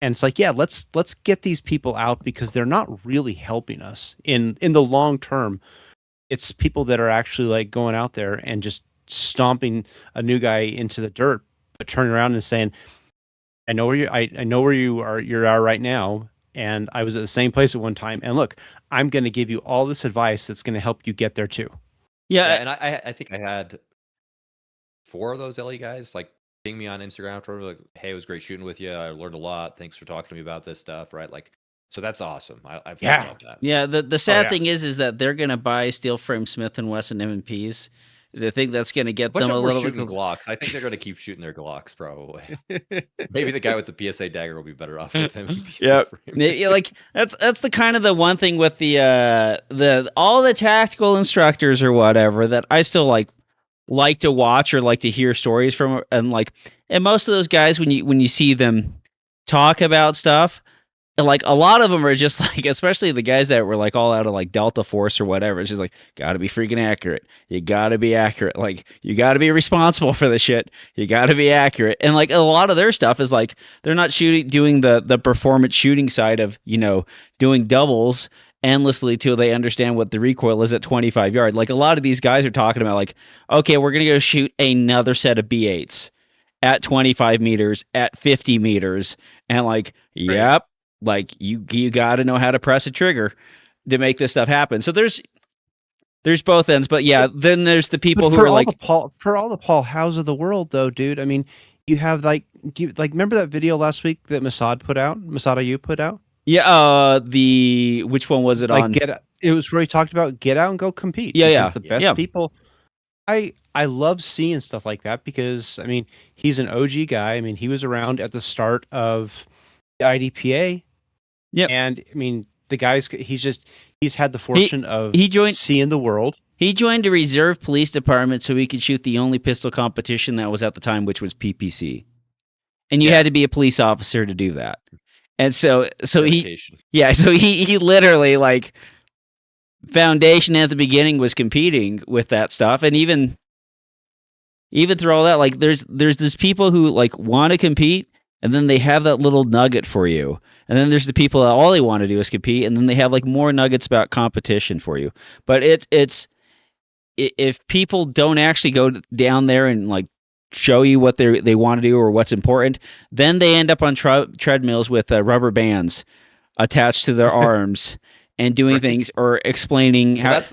and it's like, yeah, let's get these people out because they're not really helping us in the long term. It's people that are actually like going out there and just stomping a new guy into the dirt, but turning around and saying, I know where I know where you are right now, and I was at the same place at one time. And look, I'm going to give you all this advice that's going to help you get there too. Yeah, Yeah. and I think I had 4 of those LE guys like ping me on Instagram, Twitter, like, "Hey, it was great shooting with you. I learned a lot. Thanks for talking to me about this stuff." Right? Like, so that's awesome. I Yeah. love that. Yeah, the sad yeah. thing is that they're gonna buy Steel Frame Smith and Wesson M&Ps. They think that's gonna A get bunch them of a them were little shooting bit. Glocks. I think they're going to keep shooting their Glocks probably. Maybe the guy with the PSA dagger will be better off with M&P Steel Yeah, Frame. yeah, like that's the kind of the one thing with the all the tactical instructors or whatever that I still like to watch or like to hear stories from, and most of those guys when you see them talk about stuff, and like a lot of them are just like, especially the guys that were like all out of like Delta Force or whatever. It's just like, gotta be freaking accurate. You gotta be accurate. Like you gotta be responsible for the shit. You gotta be accurate. And like a lot of their stuff is like they're not doing the performance shooting side of doing doubles endlessly till they understand what the recoil is at 25 yard. Like a lot of these guys are talking about like, okay, we're gonna go shoot another set of B8s at 25 meters, at 50 meters, and like, yep, like you got to know how to press a trigger to make this stuff happen. So there's both ends, but yeah, then there's the people who are like, for all the Paul House of the world, though, dude. I mean, you have like, remember that video last week that Masad Ayub put out? yeah, the which one was it Like, on? it was where he talked about get out and go compete. Yeah, because yeah, the best yeah. people. I love seeing stuff like that because I mean he's an OG guy. I mean he was around at the start of the IDPA. Yep. And I mean the guy's he's had the fortune of seeing the world. He joined a reserve police department so he could shoot the only pistol competition that was at the time, which was PPC. And you had to be a police officer to do that. And so Dedication. he literally like foundation at the beginning was competing with that stuff, and even through all that, like there's these people who like want to compete, and then they have that little nugget for you, and then there's the people that all they want to do is compete, and then they have like more nuggets about competition for you. But it's if people don't actually go down there and like show you what they want to do or what's important, then they end up on treadmills with rubber bands attached to their arms and doing Right. things or explaining how.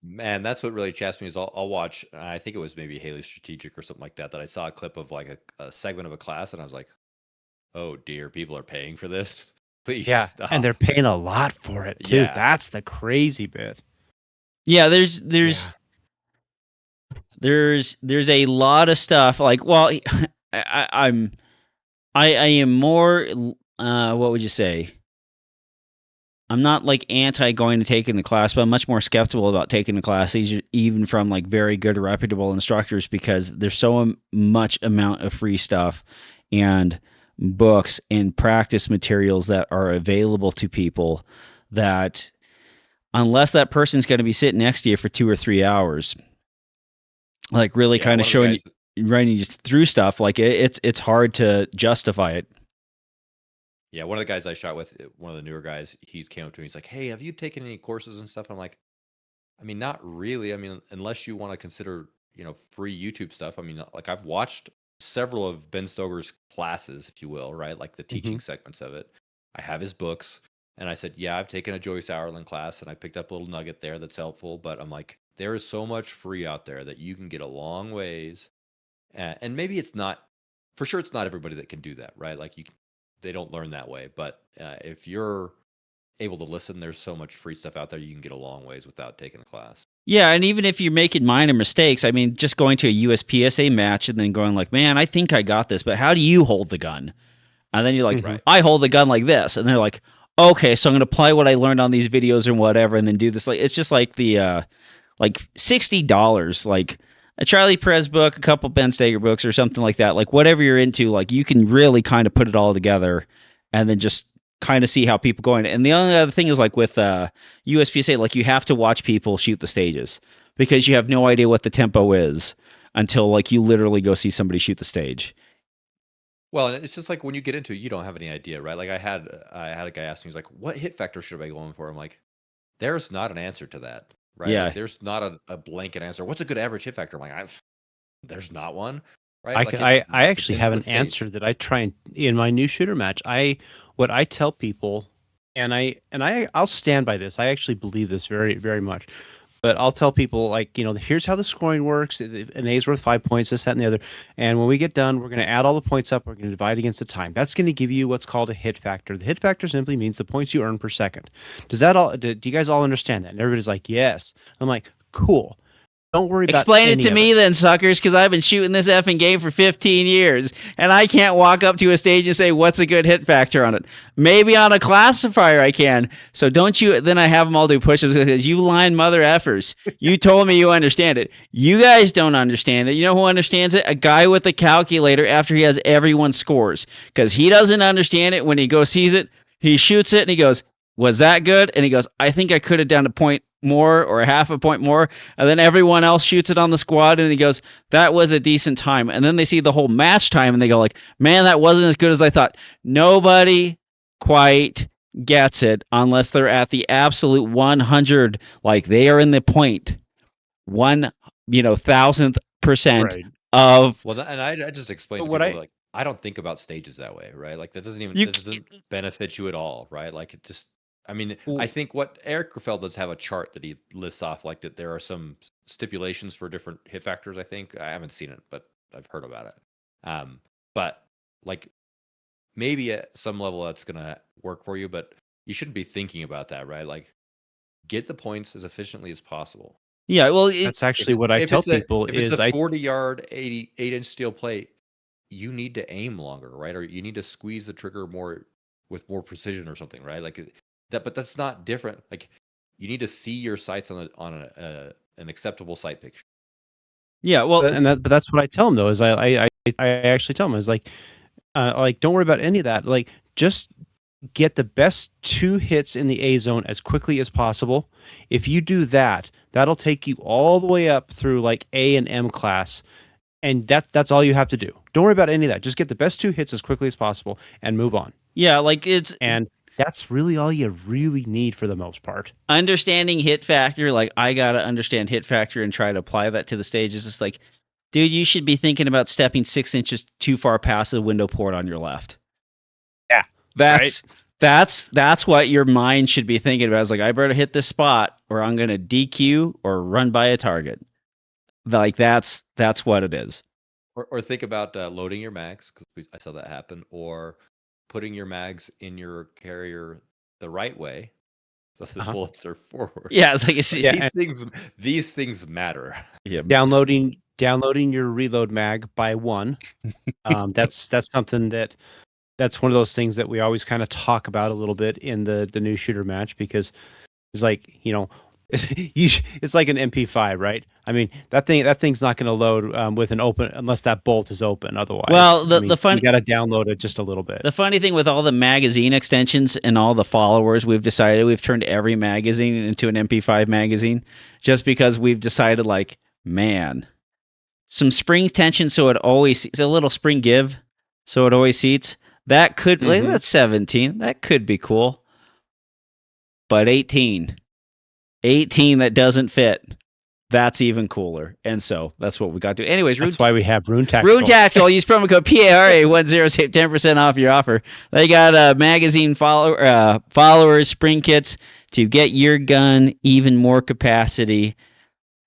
That's what really chaps me is I'll watch. I think it was maybe Haley Strategic or something like that. That I saw a clip of like a segment of a class, and I was like, "Oh dear, people are paying for this. Please Yeah, stop." and they're paying a lot for it too. Yeah. That's the crazy bit. Yeah, there's a lot of stuff like, well, I am more what would you say? I'm not like anti going to taking the class, but I'm much more skeptical about taking the class, even from like very good reputable instructors, because there's so much amount of free stuff and books and practice materials that are available to people that unless that person's going to be sitting next to you for 2 or 3 hours, like really kind of showing you, running you through stuff, like it's hard to justify it. Yeah, one of the guys I shot with, one of the newer guys, he came up to me. He's like, "Hey, have you taken any courses and stuff?" I'm like, I mean, not really. I mean, unless you want to consider, free YouTube stuff. I mean, like I've watched several of Ben Stoger's classes, if you will, right? Like the teaching segments of it. I have his books, and I said, yeah, I've taken a Joyce Auerland class, and I picked up a little nugget there that's helpful. But I'm like, there is so much free out there that you can get a long ways, and maybe it's not, for sure, it's not everybody that can do that, right? Like they don't learn that way. But if you're able to listen, there's so much free stuff out there you can get a long ways without taking the class. Yeah, and even if you're making minor mistakes, I mean, just going to a USPSA match and then going like, man, I think I got this, but how do you hold the gun? And then you're like, Right. I hold the gun like this, and they're like, okay, so I'm gonna apply what I learned on these videos or whatever, and then do this. Like, it's just like the like $60, like a Charlie Perez book, a couple Ben Steger books, or something like that. Like whatever you're into, like you can really kind of put it all together, and then just kind of see how people going. And the only other thing is like with USPSA, like you have to watch people shoot the stages because you have no idea what the tempo is until like you literally go see somebody shoot the stage. Well, and it's just like when you get into it, you don't have any idea, right? Like I had a guy ask me, he's like, "What hit factor should I be going for?" I'm like, "There's not an answer to that, right? Yeah. Like, there's not a blanket answer. What's a good average hit factor?" I'm like, "There's not one." Right? I actually have an answer that I try in my new shooter match. What I tell people, and I'll stand by this. I actually believe this very, very much. But I'll tell people, like, here's how the scoring works. An A's worth 5 points, this, that, and the other. And when we get done, we're going to add all the points up. We're going to divide against the time. That's going to give you what's called a hit factor. The hit factor simply means the points you earn per second. Do you guys all understand that? And everybody's like, yes. I'm like, cool. Don't worry about Explain it to me then, suckers, because I've been shooting this effing game for 15 years, and I can't walk up to a stage and say, what's a good hit factor on it? Maybe on a classifier I can. So don't you, then I have them all do push-ups because you lying mother effers. You told me you understand it. You guys don't understand it. You know who understands it? A guy with a calculator after he has everyone's scores, because he doesn't understand it when he goes sees it. He shoots it, and he goes, was that good? And he goes, I think I could have done a point more or half a point more. And then everyone else shoots it on the squad, and he goes, that was a decent time. And then they see the whole match time, and they go like, man, that wasn't as good as I thought. Nobody quite gets it unless they're at the absolute 100, like they are in the point 1,000% of. Well, and I just explained to people, like, I don't think about stages that way, right? Like that doesn't benefit you at all, right? Like it just, I mean, I think what Eric Grafel does have a chart that he lists off, like that there are some stipulations for different hit factors. I think I haven't seen it, but I've heard about it. But like maybe at some level that's gonna work for you, but you shouldn't be thinking about that, right? Like get the points as efficiently as possible. Yeah, well, that's actually what I tell people is it's a 40-yard, 8-inch steel plate. You need to aim longer, right? Or you need to squeeze the trigger more with more precision or something, right? Like that, but that's not different. Like you need to see your sights on an acceptable sight picture. Yeah, well, but that's what I tell them though. Is I actually tell them is like don't worry about any of that. Like just get the best 2 hits in the A zone as quickly as possible. If you do that, that'll take you all the way up through like A and M class, and that's all you have to do. Don't worry about any of that. Just get the best 2 hits as quickly as possible and move on. Yeah, like it's And that's really all you really need for the most part. understanding hit factor. Like I gotta understand hit factor and try to apply that to the stage. It's just like, dude, you should be thinking about stepping 6 inches too far past the window port on your left. Yeah, That's what your mind should be thinking about. It's like, I better hit this spot or I'm gonna DQ or run by a target. Like that's what it is. Or think about loading your mags, because I saw that happen, or putting your mags in your carrier the right way, so the bullets are forward. Yeah, it's like These things matter. Yeah. Downloading your reload mag by 1. That's something that's one of those things that we always kind of talk about a little bit in the new shooter match, because it's like, it's like an MP-5, right? I mean, that thing's not going to load with an open unless that bolt is open. Otherwise, well, the fun you got to download it just a little bit. The funny thing with all the magazine extensions and all the followers, we've decided we've turned every magazine into an MP-5 magazine, just because we've decided, like, man, some spring tension, so it always it's a little spring give, so it always seats. That could like, that's 17. That could be cool, but 18 that doesn't fit. That's even cooler. And so that's what we got to. Anyways, that's why we have Rune Tactical. Rune Tactical. Use promo code PARA10, save 10% off your offer. They got magazine followers, spring kits to get your gun even more capacity.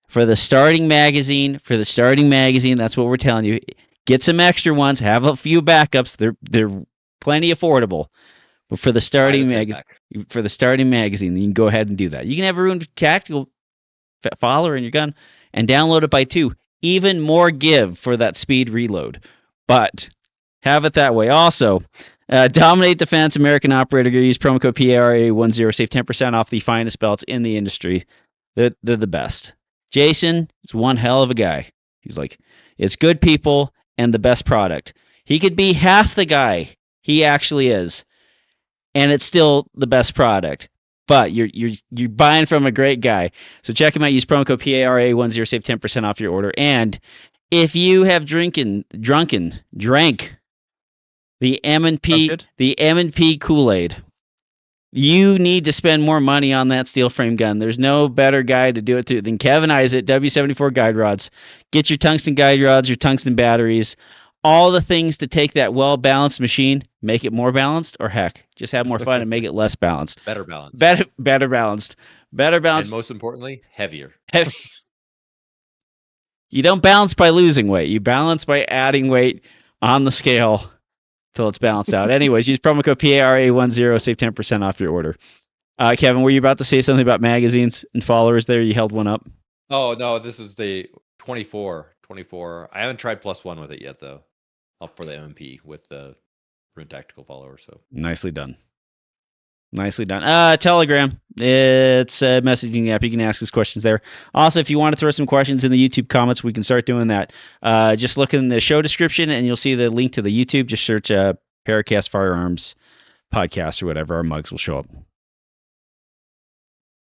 For the starting magazine, that's what we're telling you. Get some extra ones. Have a few backups. They're plenty affordable. But for the starting magazine, you can go ahead and do that. You can have a Rune Tactical follower in your gun and download it by 2. Even more give for that speed reload. But have it that way. Also, Dominate Defense American Operator Gear. Use promo code PARA10. Save 10% off the finest belts in the industry. They're the best. Jason is one hell of a guy. He's like, it's good people and the best product. He could be half the guy he actually is, and it's still the best product. But you're buying from a great guy. So check him out. Use promo code PARA10. Save 10% off your order. And if you have drank the M&P Kool-Aid, you need to spend more money on that steel frame gun. There's no better guy to do it to than Kevin Isaac, W74 Guide Rods. Get your tungsten guide rods, your tungsten batteries, all the things to take that well-balanced machine, make it more balanced, or heck, just have more fun and make it less balanced. Better balanced. Better balanced. And most importantly, heavier. You don't balance by losing weight. You balance by adding weight on the scale till it's balanced out. Anyways, use promo code PARA10, save 10% off your order. Kevin, were you about to say something about magazines and followers there? You held one up. Oh, no, this is the 24. I haven't tried +1 with it yet, though. For the M&P with the Rune Tactical follower. So nicely done. Telegram. It's a messaging app. You can ask us questions there. Also, if you want to throw some questions in the YouTube comments, we can start doing that. Just look in the show description and you'll see the link to the YouTube. Just search PARAcast Firearms Podcast or whatever. Our mugs will show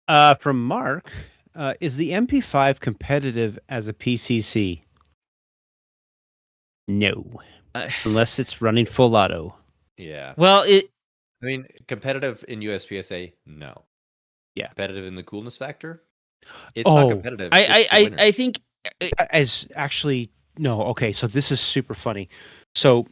up. From Mark, is the MP-5 competitive as a PCC? No. Unless it's running full auto. Yeah. Well, I mean, competitive in USPSA, no. Yeah. Competitive in the coolness factor? It's not competitive. I think as actually no. Okay, so this is super funny. So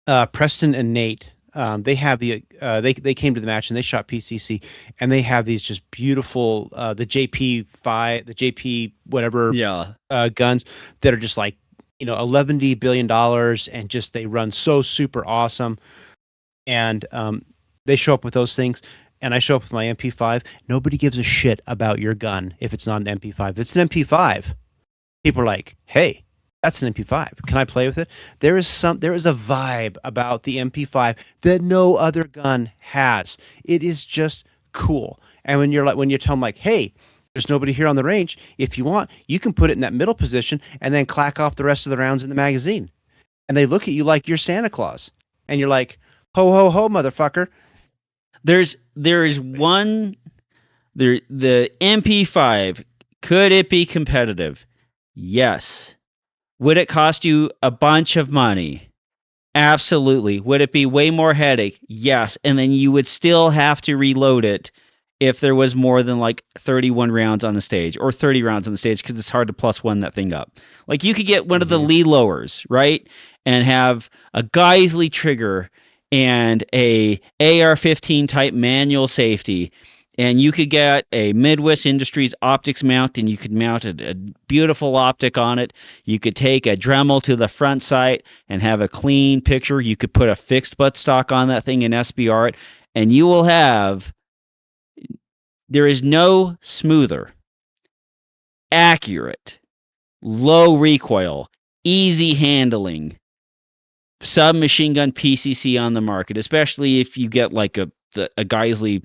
Preston and Nate, they have the they came to the match and they shot PCC, and they have these just beautiful the JP5, the JP whatever guns that are just like $11 billion, and just they run so super awesome. And they show up with those things, and I show up with my MP-5. Nobody gives a shit about your gun if it's not an MP-5. If it's an MP-5, people are like, "Hey, that's an MP-5. Can I play with it?" There is a vibe about the MP-5 that no other gun has. It is just cool. And when you tell them like, "Hey, there's nobody here on the range. If you want, you can put it in that middle position and then clack off the rest of the rounds in the magazine." And they look at you like you're Santa Claus, and you're like, "Ho, ho, ho, motherfucker." there is one the MP-5, could it be competitive? Yes. Would it cost you a bunch of money? Absolutely. Would it be way more headache? Yes. And then you would still have to reload it if there was more than like 31 rounds on the stage or 30 rounds on the stage, because it's hard to plus one that thing up. Like you could get one of the lead lowers, right? And have a Geisley trigger and a AR-15 type manual safety, and you could get a Midwest Industries optics mount, and you could mount a beautiful optic on it. You could take a Dremel to the front sight and have a clean picture. You could put a fixed buttstock on that thing and SBR it, and you will have. There is no smoother, accurate, low recoil, easy handling submachine gun PCC on the market, especially if you get like a Geisley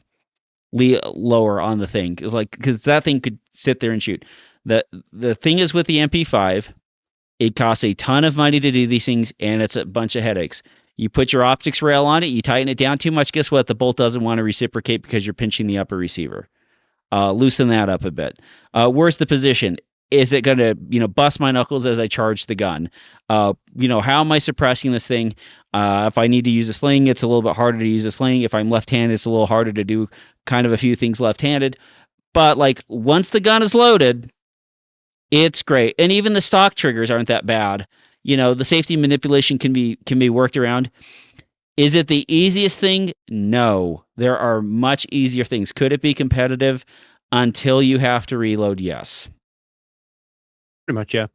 lower on the thing. It's like, because that thing could sit there and shoot. The thing is with the MP-5, it costs a ton of money to do these things, and it's a bunch of headaches. You put your optics rail on it, you tighten it down too much, guess what? The bolt doesn't want to reciprocate because you're pinching the upper receiver. Loosen that up a bit. Where's the position? Is it going to, bust my knuckles as I charge the gun? How am I suppressing this thing? If I need to use a sling, it's a little bit harder to use a sling. If I'm left-handed, it's a little harder to do kind of a few things left-handed. But like once the gun is loaded, it's great. And even the stock triggers aren't that bad. The safety manipulation can be worked around. Is it the easiest thing? No. There are much easier things. Could it be competitive until you have to reload? Yes. Pretty much, yeah.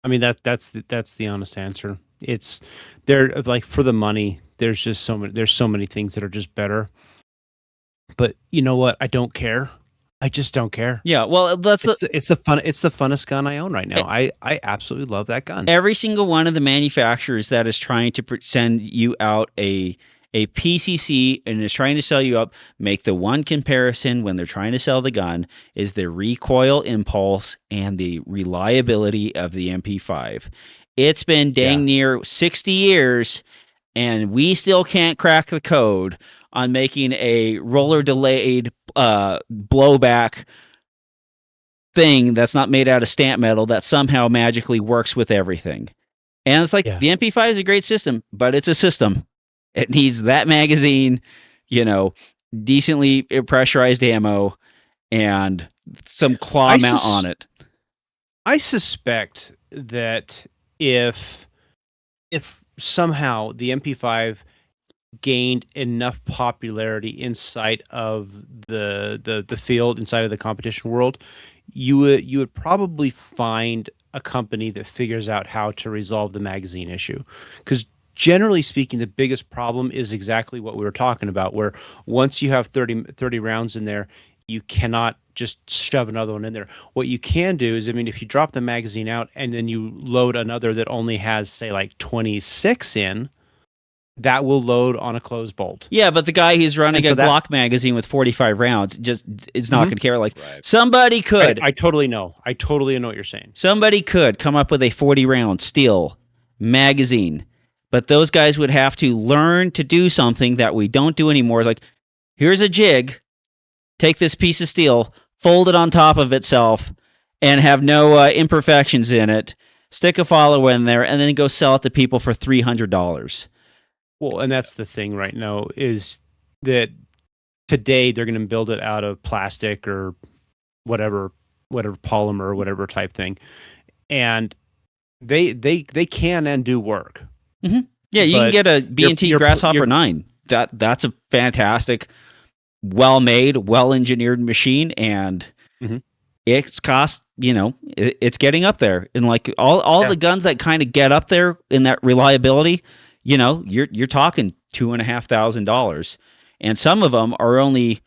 I mean that's the honest answer. It's there, like, for the money. There's so many things that are just better. But you know what? I don't care. I just don't care. Yeah, well, it's the funnest gun I own right now. I absolutely love that gun. Every single one of the manufacturers that is trying to send you out a PCC and is trying to sell you up, make the one comparison when they're trying to sell the gun is the recoil impulse and the reliability of the MP-5. It's been dang near 60 years, and we still can't crack the code on making a roller delayed blowback thing that's not made out of stamp metal that somehow magically works with everything. And it's like, the MP-5 is a great system, but it's a system. It needs that magazine, decently pressurized ammo, and some claw mount on it. I suspect that if somehow the MP-5 gained enough popularity inside of the field, inside of the competition world, you would probably find a company that figures out how to resolve the magazine issue. Because generally speaking, the biggest problem is exactly what we were talking about, where once you have 30 rounds in there, you cannot just shove another one in there. What you can do is, if you drop the magazine out and then you load another that only has, say, like 26 in, that will load on a closed bolt. Yeah, but the guy who's running a Glock magazine with 45 rounds just is not going to care. Like, somebody could. I totally know. I totally know what you're saying. Somebody could come up with a 40-round steel magazine, but those guys would have to learn to do something that we don't do anymore. It's like, here's a jig, take this piece of steel, fold it on top of itself, and have no imperfections in it, stick a follower in there, and then go sell it to people for $300. Well, and that's the thing right now, is that today they're going to build it out of plastic or whatever polymer or whatever type thing, and they can and do work. Mm-hmm. Yeah, you can get a B&T Grasshopper 9. That's a fantastic, well-made, well-engineered machine, and it's cost, it's getting up there. And like all the guns that kind of get up there in that reliability, you're talking $2,500, and some of them are only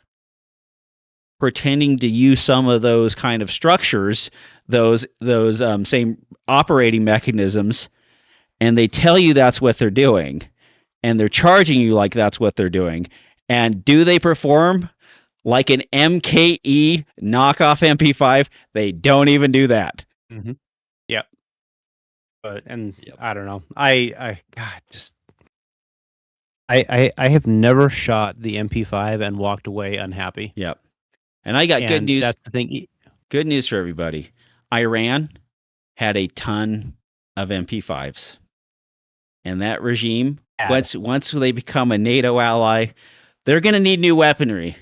pretending to use some of those kind of structures, those same operating mechanisms, and they tell you that's what they're doing, and they're charging you like that's what they're doing. And do they perform like an MKE knockoff MP-5? They don't even do that. Mm-hmm. Yep. But I don't know. I have never shot the MP5 and walked away unhappy. Yep. And I got good And news. that's the thing. Good news for everybody. Iran had a ton of MP5s. And that regime, once they become a NATO ally, they're going to need new weaponry.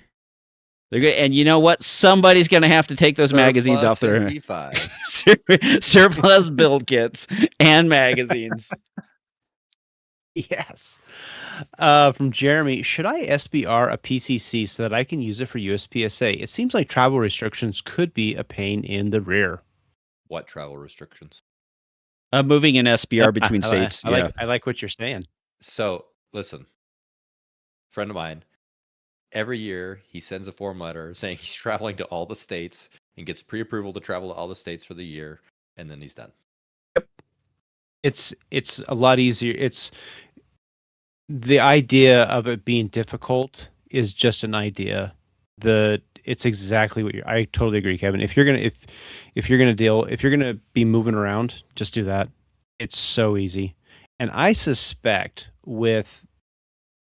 And you know what? Somebody's going to have to take those magazines off their MP5s. surplus build kits and magazines. Yes. From Jeremy, should I SBR a PCC so that I can use it for USPSA? It seems like travel restrictions could be a pain in the rear. What travel restrictions? Moving an SBR between states. I like what you're saying. So listen, friend of mine, every year he sends a form letter saying he's traveling to all the states and gets pre-approval to travel to all the states for the year, and then he's done. Yep. It's a lot easier. It's the idea of it being difficult is just an idea. It's exactly what I totally agree, Kevin. If you're gonna be moving around, just do that. It's so easy. And I suspect with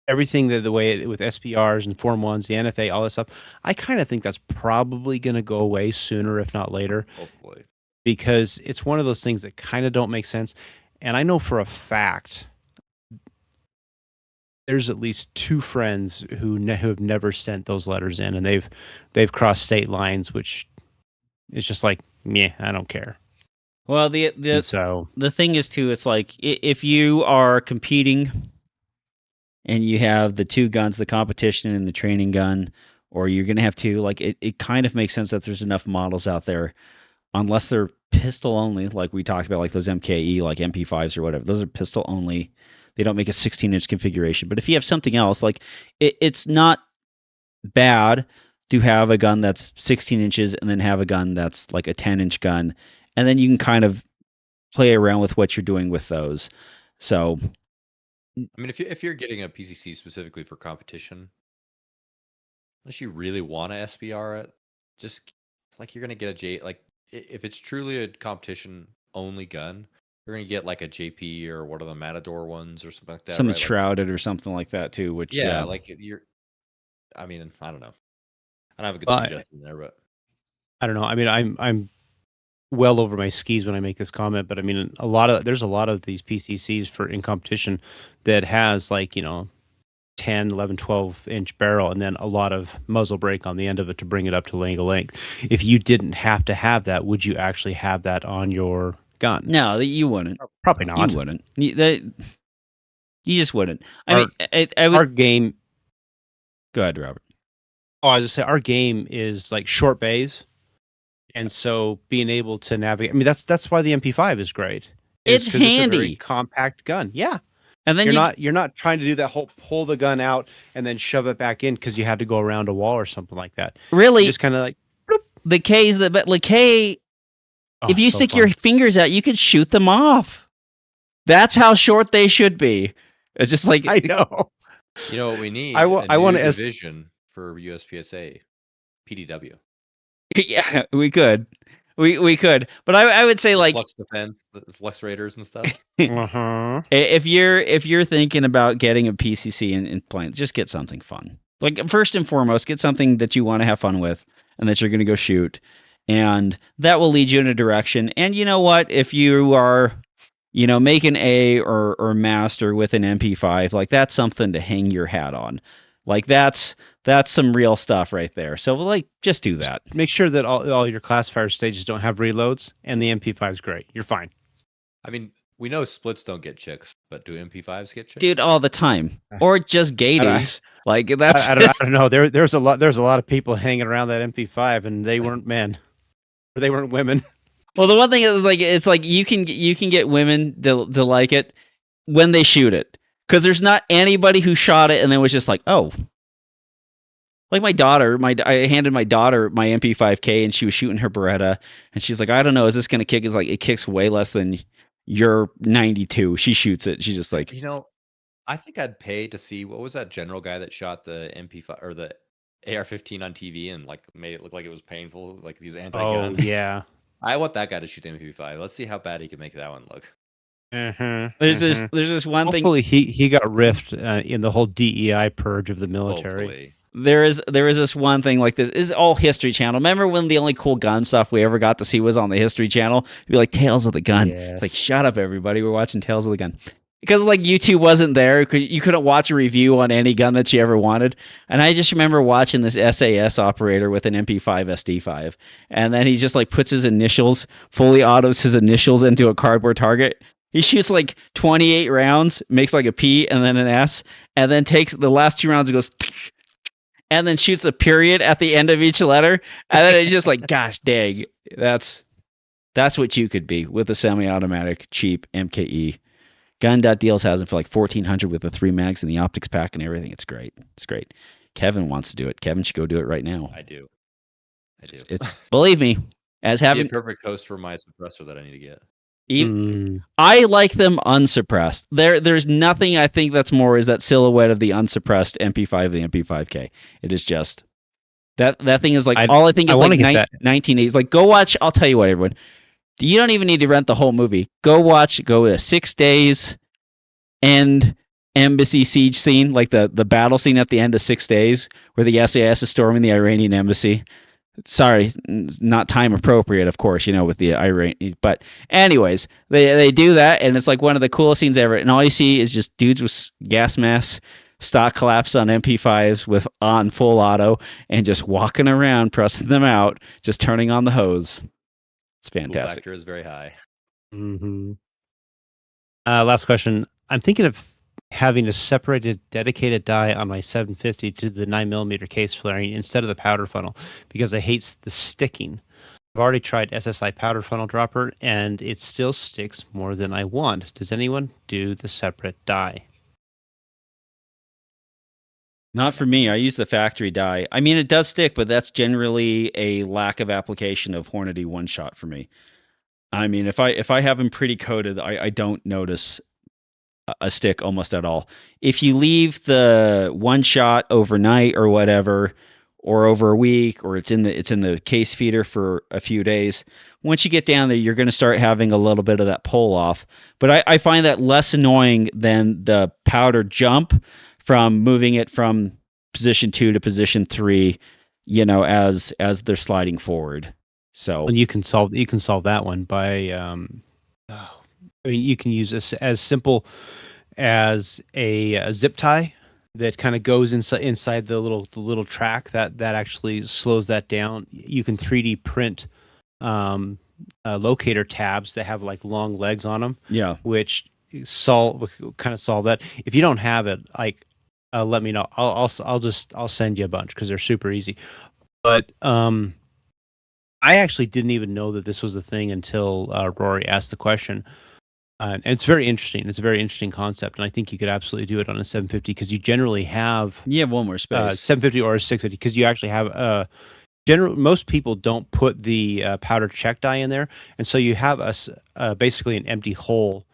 everything the way with SPRs and Form 1s, the NFA, all this stuff, I kind of think that's probably going to go away sooner, if not later. Hopefully. Because it's one of those things that kind of don't make sense. And I know for a fact there's at least 2 friends who have never sent those letters in, and they've crossed state lines, which is just like, meh, I don't care. Well, the thing is too, it's like if you are competing and you have the 2 guns, the competition and the training gun, or you're gonna have 2, like it kind of makes sense that there's enough models out there, unless they're pistol only, like we talked about, like those MKE, like MP5s or whatever. Those are pistol only. They don't make a 16-inch configuration. But if you have something else, like it's not bad to have a gun that's 16 inches and then have a gun that's like a 10-inch gun, and then you can kind of play around with what you're doing with those. So, I mean, if you're getting a PCC specifically for competition, unless you really want to SBR it, just like you're gonna get a J. Like if it's truly a competition only gun, you're gonna get like a JP or what are the Matador ones or something like that. Something right? shrouded or something like that too. Which like you're. I mean, I don't know. I don't have a good suggestion there, but I don't know. I mean, I'm well over my skis when I make this comment, but I mean, there's a lot of these PCCs for in competition that has like 10, 11, 12-inch barrel and then a lot of muzzle brake on the end of it to bring it up to legal length. If you didn't have to have that, would you actually have that on your gun? No, you wouldn't. Probably not. You wouldn't. You just wouldn't. Our game. Go ahead, Robert. Oh, I was just say our game is like short bays, and so being able to navigate. I mean, that's why the MP5 is great. It's handy. It's a very compact gun. Yeah. And then you're not trying to do that whole pull the gun out and then shove it back in because you had to go around a wall or something like that. Really, just kind of like bloop. The K's but like K. If you stick your fingers out, you can shoot them off. That's how short they should be. It's just like I know. You know what we need? I want a division for USPSA, PDW. Yeah, we could. We could, but I would say like Flux Defense, the Flux Raiders and stuff. Uh-huh. If you're thinking about getting a PCC and playing, just get something fun. Like first and foremost, get something that you want to have fun with and that you're going to go shoot, and that will lead you in a direction. And you know what? If you are, making A or master with an MP5, like that's something to hang your hat on. Like that's some real stuff right there. So like just do that. Make sure that all your classifier stages don't have reloads, and the MP5 is great. You're fine. I mean, we know splits don't get chicks, but do MP5s get chicks? Dude, all the time, or just gay dudes. Like that's I don't know. There's a lot of people hanging around that MP5, and they weren't men, or they weren't women. Well, the one thing is like it's like you can get women to like it when they shoot it, because there's not anybody who shot it and then was just like, oh. Like my daughter, I handed my daughter my MP5K and she was shooting her Beretta and she's like, I don't know, is this gonna kick? It's like it kicks way less than your 92. She shoots it. She's just like, I think I'd pay to see what was that general guy that shot the MP5 or the AR-15 on TV and like made it look like it was painful, like these anti-gun. Oh yeah. I want that guy to shoot the MP5. Let's see how bad he can make that one look. There's this one thing. Hopefully, he got riffed in the whole DEI purge of the military. Hopefully. There is this one thing like this. Is all History Channel. Remember when the only cool gun stuff we ever got to see was on the History Channel? It'd be like Tales of the Gun. Yes. It's like, shut up, everybody. We're watching Tales of the Gun. Because like YouTube wasn't there, you couldn't watch a review on any gun that you ever wanted. And I just remember watching this SAS operator with an MP-5 SD5, and then he just like puts his initials, fully autos his initials into a cardboard target. He shoots like 28 rounds, makes like a P and then an S, and then takes the last 2 rounds and goes, and then shoots a period at the end of each letter, and then it's just like, gosh dang, that's what you could be with a semi-automatic cheap MKE. Gun.deals has it for like $1,400 with the 3 mags and the optics pack and everything. It's great. It's great. Kevin wants to do it. Kevin should go do it right now. I do. It's believe me, as having a perfect host for my suppressor that I need to get. I like them unsuppressed. There's nothing I think that's more is that silhouette of the unsuppressed MP5 the MP5K. It is just that thing is like all I think is like 1980s. Like go watch. I'll tell you what, everyone. You don't even need to rent the whole movie. Go to 6 Days end embassy siege scene, like the battle scene at the end of 6 Days, where the SAS is storming the Iranian embassy. Sorry, not time appropriate, of course, with the Iranian. But anyways, they do that, and it's like one of the coolest scenes ever. And all you see is just dudes with gas masks, stock collapse on MP5s with on full auto, and just walking around, pressing them out, just turning on the hose. It's fantastic. Factor is very high. Mm-hmm. Last question. I'm thinking of having a separated dedicated die on my 750 to the 9mm case flaring instead of the powder funnel because I hate the sticking. I've already tried SSI powder funnel dropper and it still sticks more than I want. Does anyone do the separate die? Not for me. I use the factory die. I mean, it does stick, but that's generally a lack of application of Hornady one shot for me. I mean, if I have them pretty coated, I don't notice a stick almost at all. If you leave the one shot overnight or whatever, or over a week, or it's in the case feeder for a few days, once you get down there, you're going to start having a little bit of that pull off. But I find that less annoying than the powder jump from moving it from position 2 to position 3, as they're sliding forward. So and you can solve that one by you can use as simple as a zip tie that kind of goes inside the little track that actually slows that down. You can 3D print locator tabs that have like long legs on them. Yeah, which solve that. If you don't have it, like let me know. I'll send you a bunch because they're super easy. But I actually didn't even know that this was a thing until Rory asked the question. And it's very interesting. It's a very interesting concept, and I think you could absolutely do it on a 750 because you generally have one more space 750 or a 650 because you actually have most people don't put the powder check die in there, and so you have basically an empty hole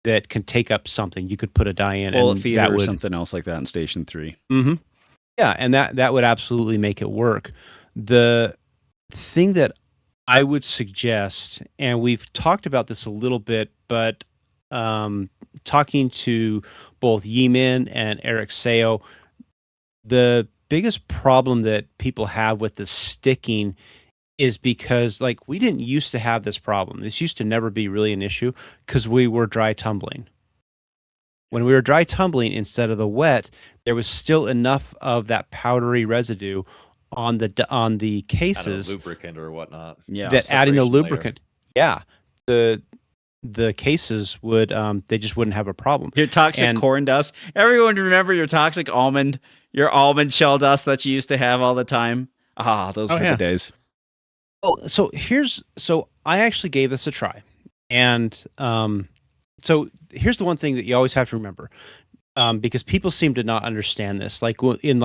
that can take up something. You could put a die in, bullet feeder or something else like that in station 3. Mm-hmm. Yeah, and that would absolutely make it work. The thing that I would suggest, and we've talked about this a little bit, but talking to both Yimin and Eric Seo, the biggest problem that people have with the sticking is because we didn't used to have this problem. This used to never be really an issue because we were dry tumbling. When we were dry tumbling instead of the wet, there was still enough of that powdery residue on the cases, lubricant or whatnot. Yeah, that adding the lubricant, the cases would they just wouldn't have a problem. Your toxic corn dust. Everyone remember your toxic almond shell dust that you used to have all the time. Those were the days. Oh, so I actually gave this a try, and so here's the one thing that you always have to remember. Because people seem to not understand this. Like in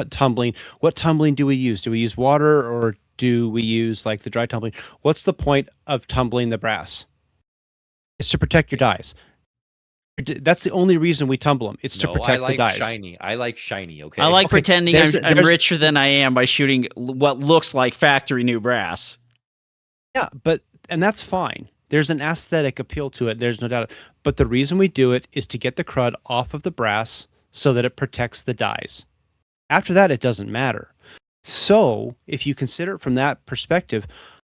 tumbling, what tumbling do we use? Do we use water or do we use the dry tumbling? What's the point of tumbling the brass? It's to protect your dies. That's the only reason we tumble them. It's to protect the dies. I like shiny. Okay. I like pretending I'm richer than I am by shooting what looks like factory new brass. Yeah, and that's fine. There's an aesthetic appeal to it. There's no doubt. But the reason we do it is to get the crud off of the brass so that it protects the dies. After that, it doesn't matter. So if you consider it from that perspective,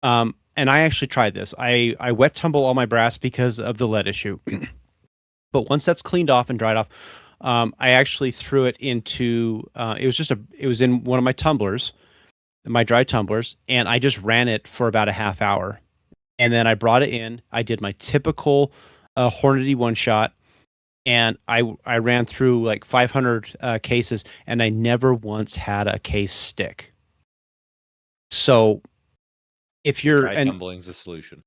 and I actually tried this. I wet tumble all my brass because of the lead issue. But once that's cleaned off and dried off, I actually threw it into it was in one of my tumblers, my dry tumblers, and I just ran it for about a half hour. And then I brought it in. I did my typical Hornady one shot, and I ran through like 500 cases, and I never once had a case stick. So if you're Dry tumbling's a solution.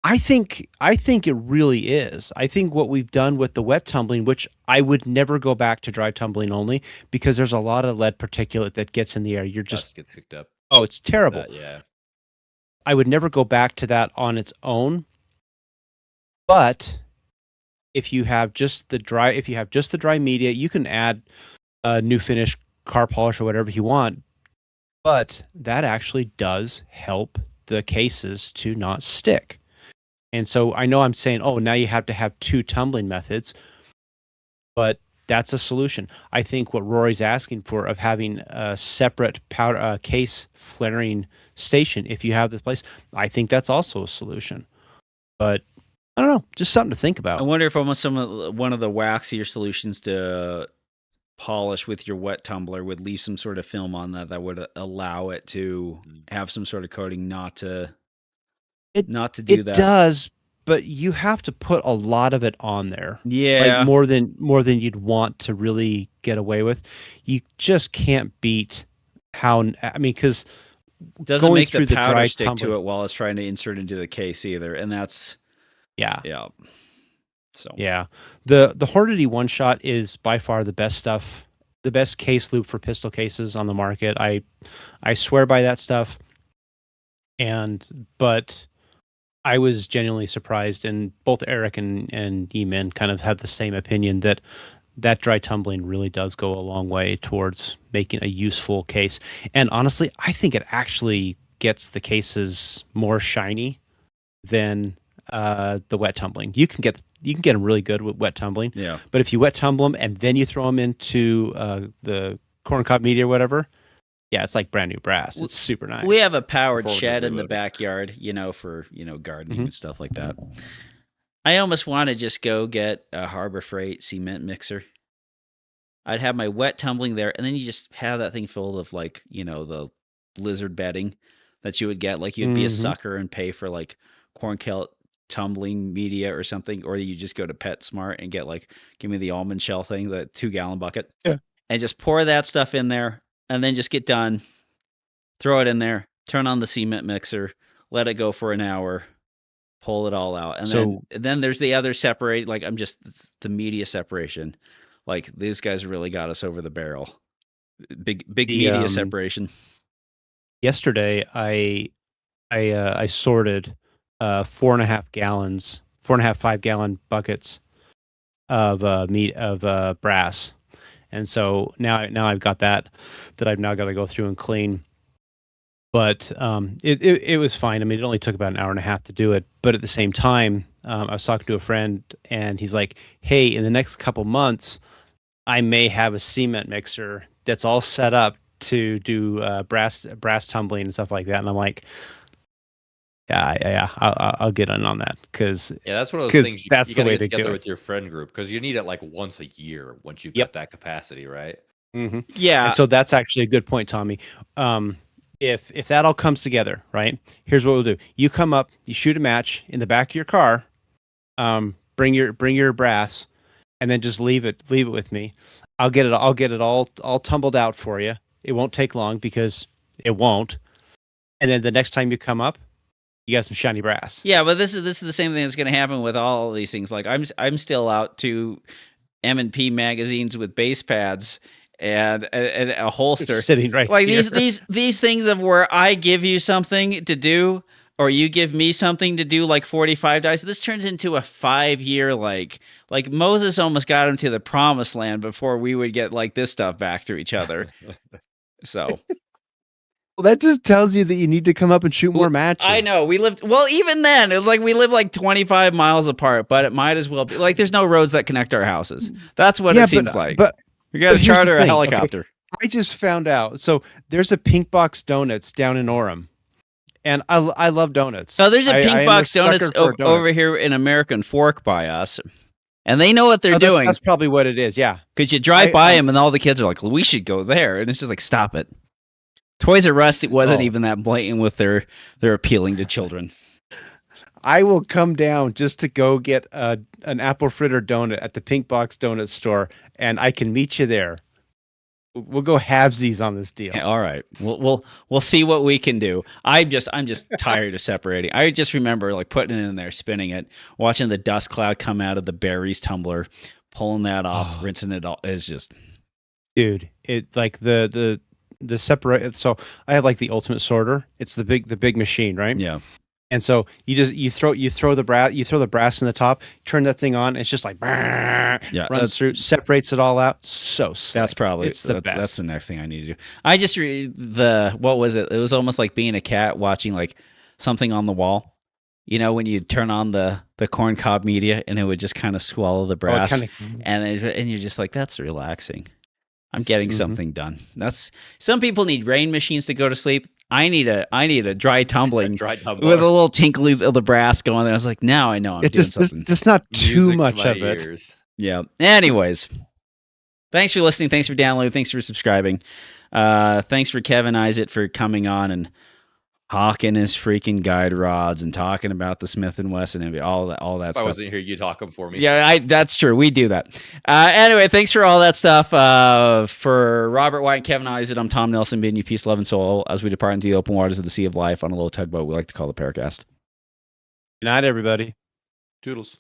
I think it really is. I think what we've done with the wet tumbling, which I would never go back to dry tumbling only, because there's a lot of lead particulate that gets in the air. You're just Dust gets kicked up. Oh, it's terrible. Yeah. I would never go back to that on its own. But if you have just the dry media, you can add a new finish, car polish, or whatever you want. But that actually does help the cases to not stick. And so I know I'm saying, oh, now you have to have two tumbling methods, but that's a solution. I think what Rory's asking for of having a separate powder case flaring station, if you have this place, I think that's also a solution. But I don't know, just something to think about. I wonder if almost one of the waxier solutions to polish with your wet tumbler would leave some sort of film on that would allow it to have some sort of coating not to do that. It does, but you have to put a lot of it on there. Yeah. Like more than you'd want to really get away with. You just can't beat because doesn't make the powder stick to it while it's trying to insert into the case either, and that's yeah. So yeah, the Hornady one shot is by far the best stuff, the best case lube for pistol cases on the market. I swear by that stuff. But I was genuinely surprised, and both Eric and E-Man kind of have the same opinion that dry tumbling really does go a long way towards making a useful case. And honestly, I think it actually gets the cases more shiny than the wet tumbling. You can get them really good with wet tumbling. Yeah. But if you wet tumble them and then you throw them into the corncob media or whatever, yeah, it's like brand new brass. It's super nice. We have a powered shed in the backyard, for, gardening and stuff like that. I almost want to just go get a Harbor Freight cement mixer. I'd have my wet tumbling there, and then you just have that thing full of the blizzard bedding that you would get. Like you'd be a sucker and pay for like corn kelp tumbling media or something, or you just go to PetSmart and get give me the almond shell thing, the 2-gallon bucket, and just pour that stuff in there. And then just get done, throw it in there, turn on the cement mixer, let it go for an hour, pull it all out. And then there's the other separate, I'm just the media separation. These guys really got us over the barrel. Big media separation. Yesterday, I sorted 5-gallon buckets of brass. And so now I've got that I've now got to go through and clean. But it was fine. I mean, it only took about an hour and a half to do it. But at the same time, I was talking to a friend, and he's like, "Hey, in the next couple months, I may have a cement mixer that's all set up to do brass tumbling and stuff like that." And I'm like, Yeah, I'll get in on that because that's one of those things. That's you the way to to do it with your friend group because you need it once a year once you've got that capacity, right? Mm-hmm. Yeah. And so that's actually a good point, Tommy. If that all comes together, right? Here's what we'll do: you come up, you shoot a match in the back of your car, bring your brass, and then just leave it with me. I'll get it all tumbled out for you. It won't take long because it won't. And then the next time you come up, you got some shiny brass. Yeah, but this is the same thing that's going to happen with all of these things. I'm still out to M&P magazines with base pads and a holster it's sitting right here. these things of where I give you something to do or you give me something to do 45 dice. This turns into a 5-year like Moses almost got him to the promised land before we would get this stuff back to each other. So Well, that just tells you that you need to come up and shoot more matches. I know we lived well. Even then, it was like we live like 25 miles apart, but it might as well be like there's no roads that connect our houses. That's what it seems like. But you got to but here's the charter a thing, helicopter. okay? I just found out. So there's a Pink Box Donuts down in Orem, and I love donuts. So there's a I Pink am Box sucker Donuts for donuts. over here in American Fork by us, and they know what they're doing. That's probably what it is. Yeah, because you drive by them and all the kids are like, "We should go there," and it's just like, "Stop it." Toys R Us wasn't even that blatant with their appealing to children. I will come down just to go get an apple fritter donut at the Pink Box Donut store, and I can meet you there. We'll go halvesies on this deal. All right, we'll see what we can do. I'm just tired of separating. I just remember like putting it in there, spinning it, watching the dust cloud come out of the berries tumbler, pulling that off, rinsing it all. It's just, dude, it like the separate. So I have like the ultimate sorter. It's the big machine, right? Yeah. And so you throw the brass in the top, turn that thing on, it's just like runs through, separates it all out. So slick. That's probably it's the best. That's the next thing I need to do. I just what was it? It was almost like being a cat watching like something on the wall. You know, when you turn on the corn cob media and it would just kind of swallow the brass, and you're just like, that's relaxing. I'm getting something done. Some people need rain machines to go to sleep. I need a dry tumbling with a little tinkle of the brass going there. I was like, now I know I'm doing something. Just not too much of it. Yeah. Anyways, thanks for listening. Thanks for downloading. Thanks for subscribing. Thanks for Kevin Isaac for coming on and hawking his freaking guide rods and talking about the Smith & Wesson and all that stuff. I wasn't here, you'd hawk them for me. Yeah, that's true. We do that. Anyway, thanks for all that stuff. For Robert White and Kevin Isaac, I'm Tom Nelson, bidding you peace, love, and soul as we depart into the open waters of the Sea of Life on a little tugboat we like to call the PARAcast. Good night, everybody. Toodles.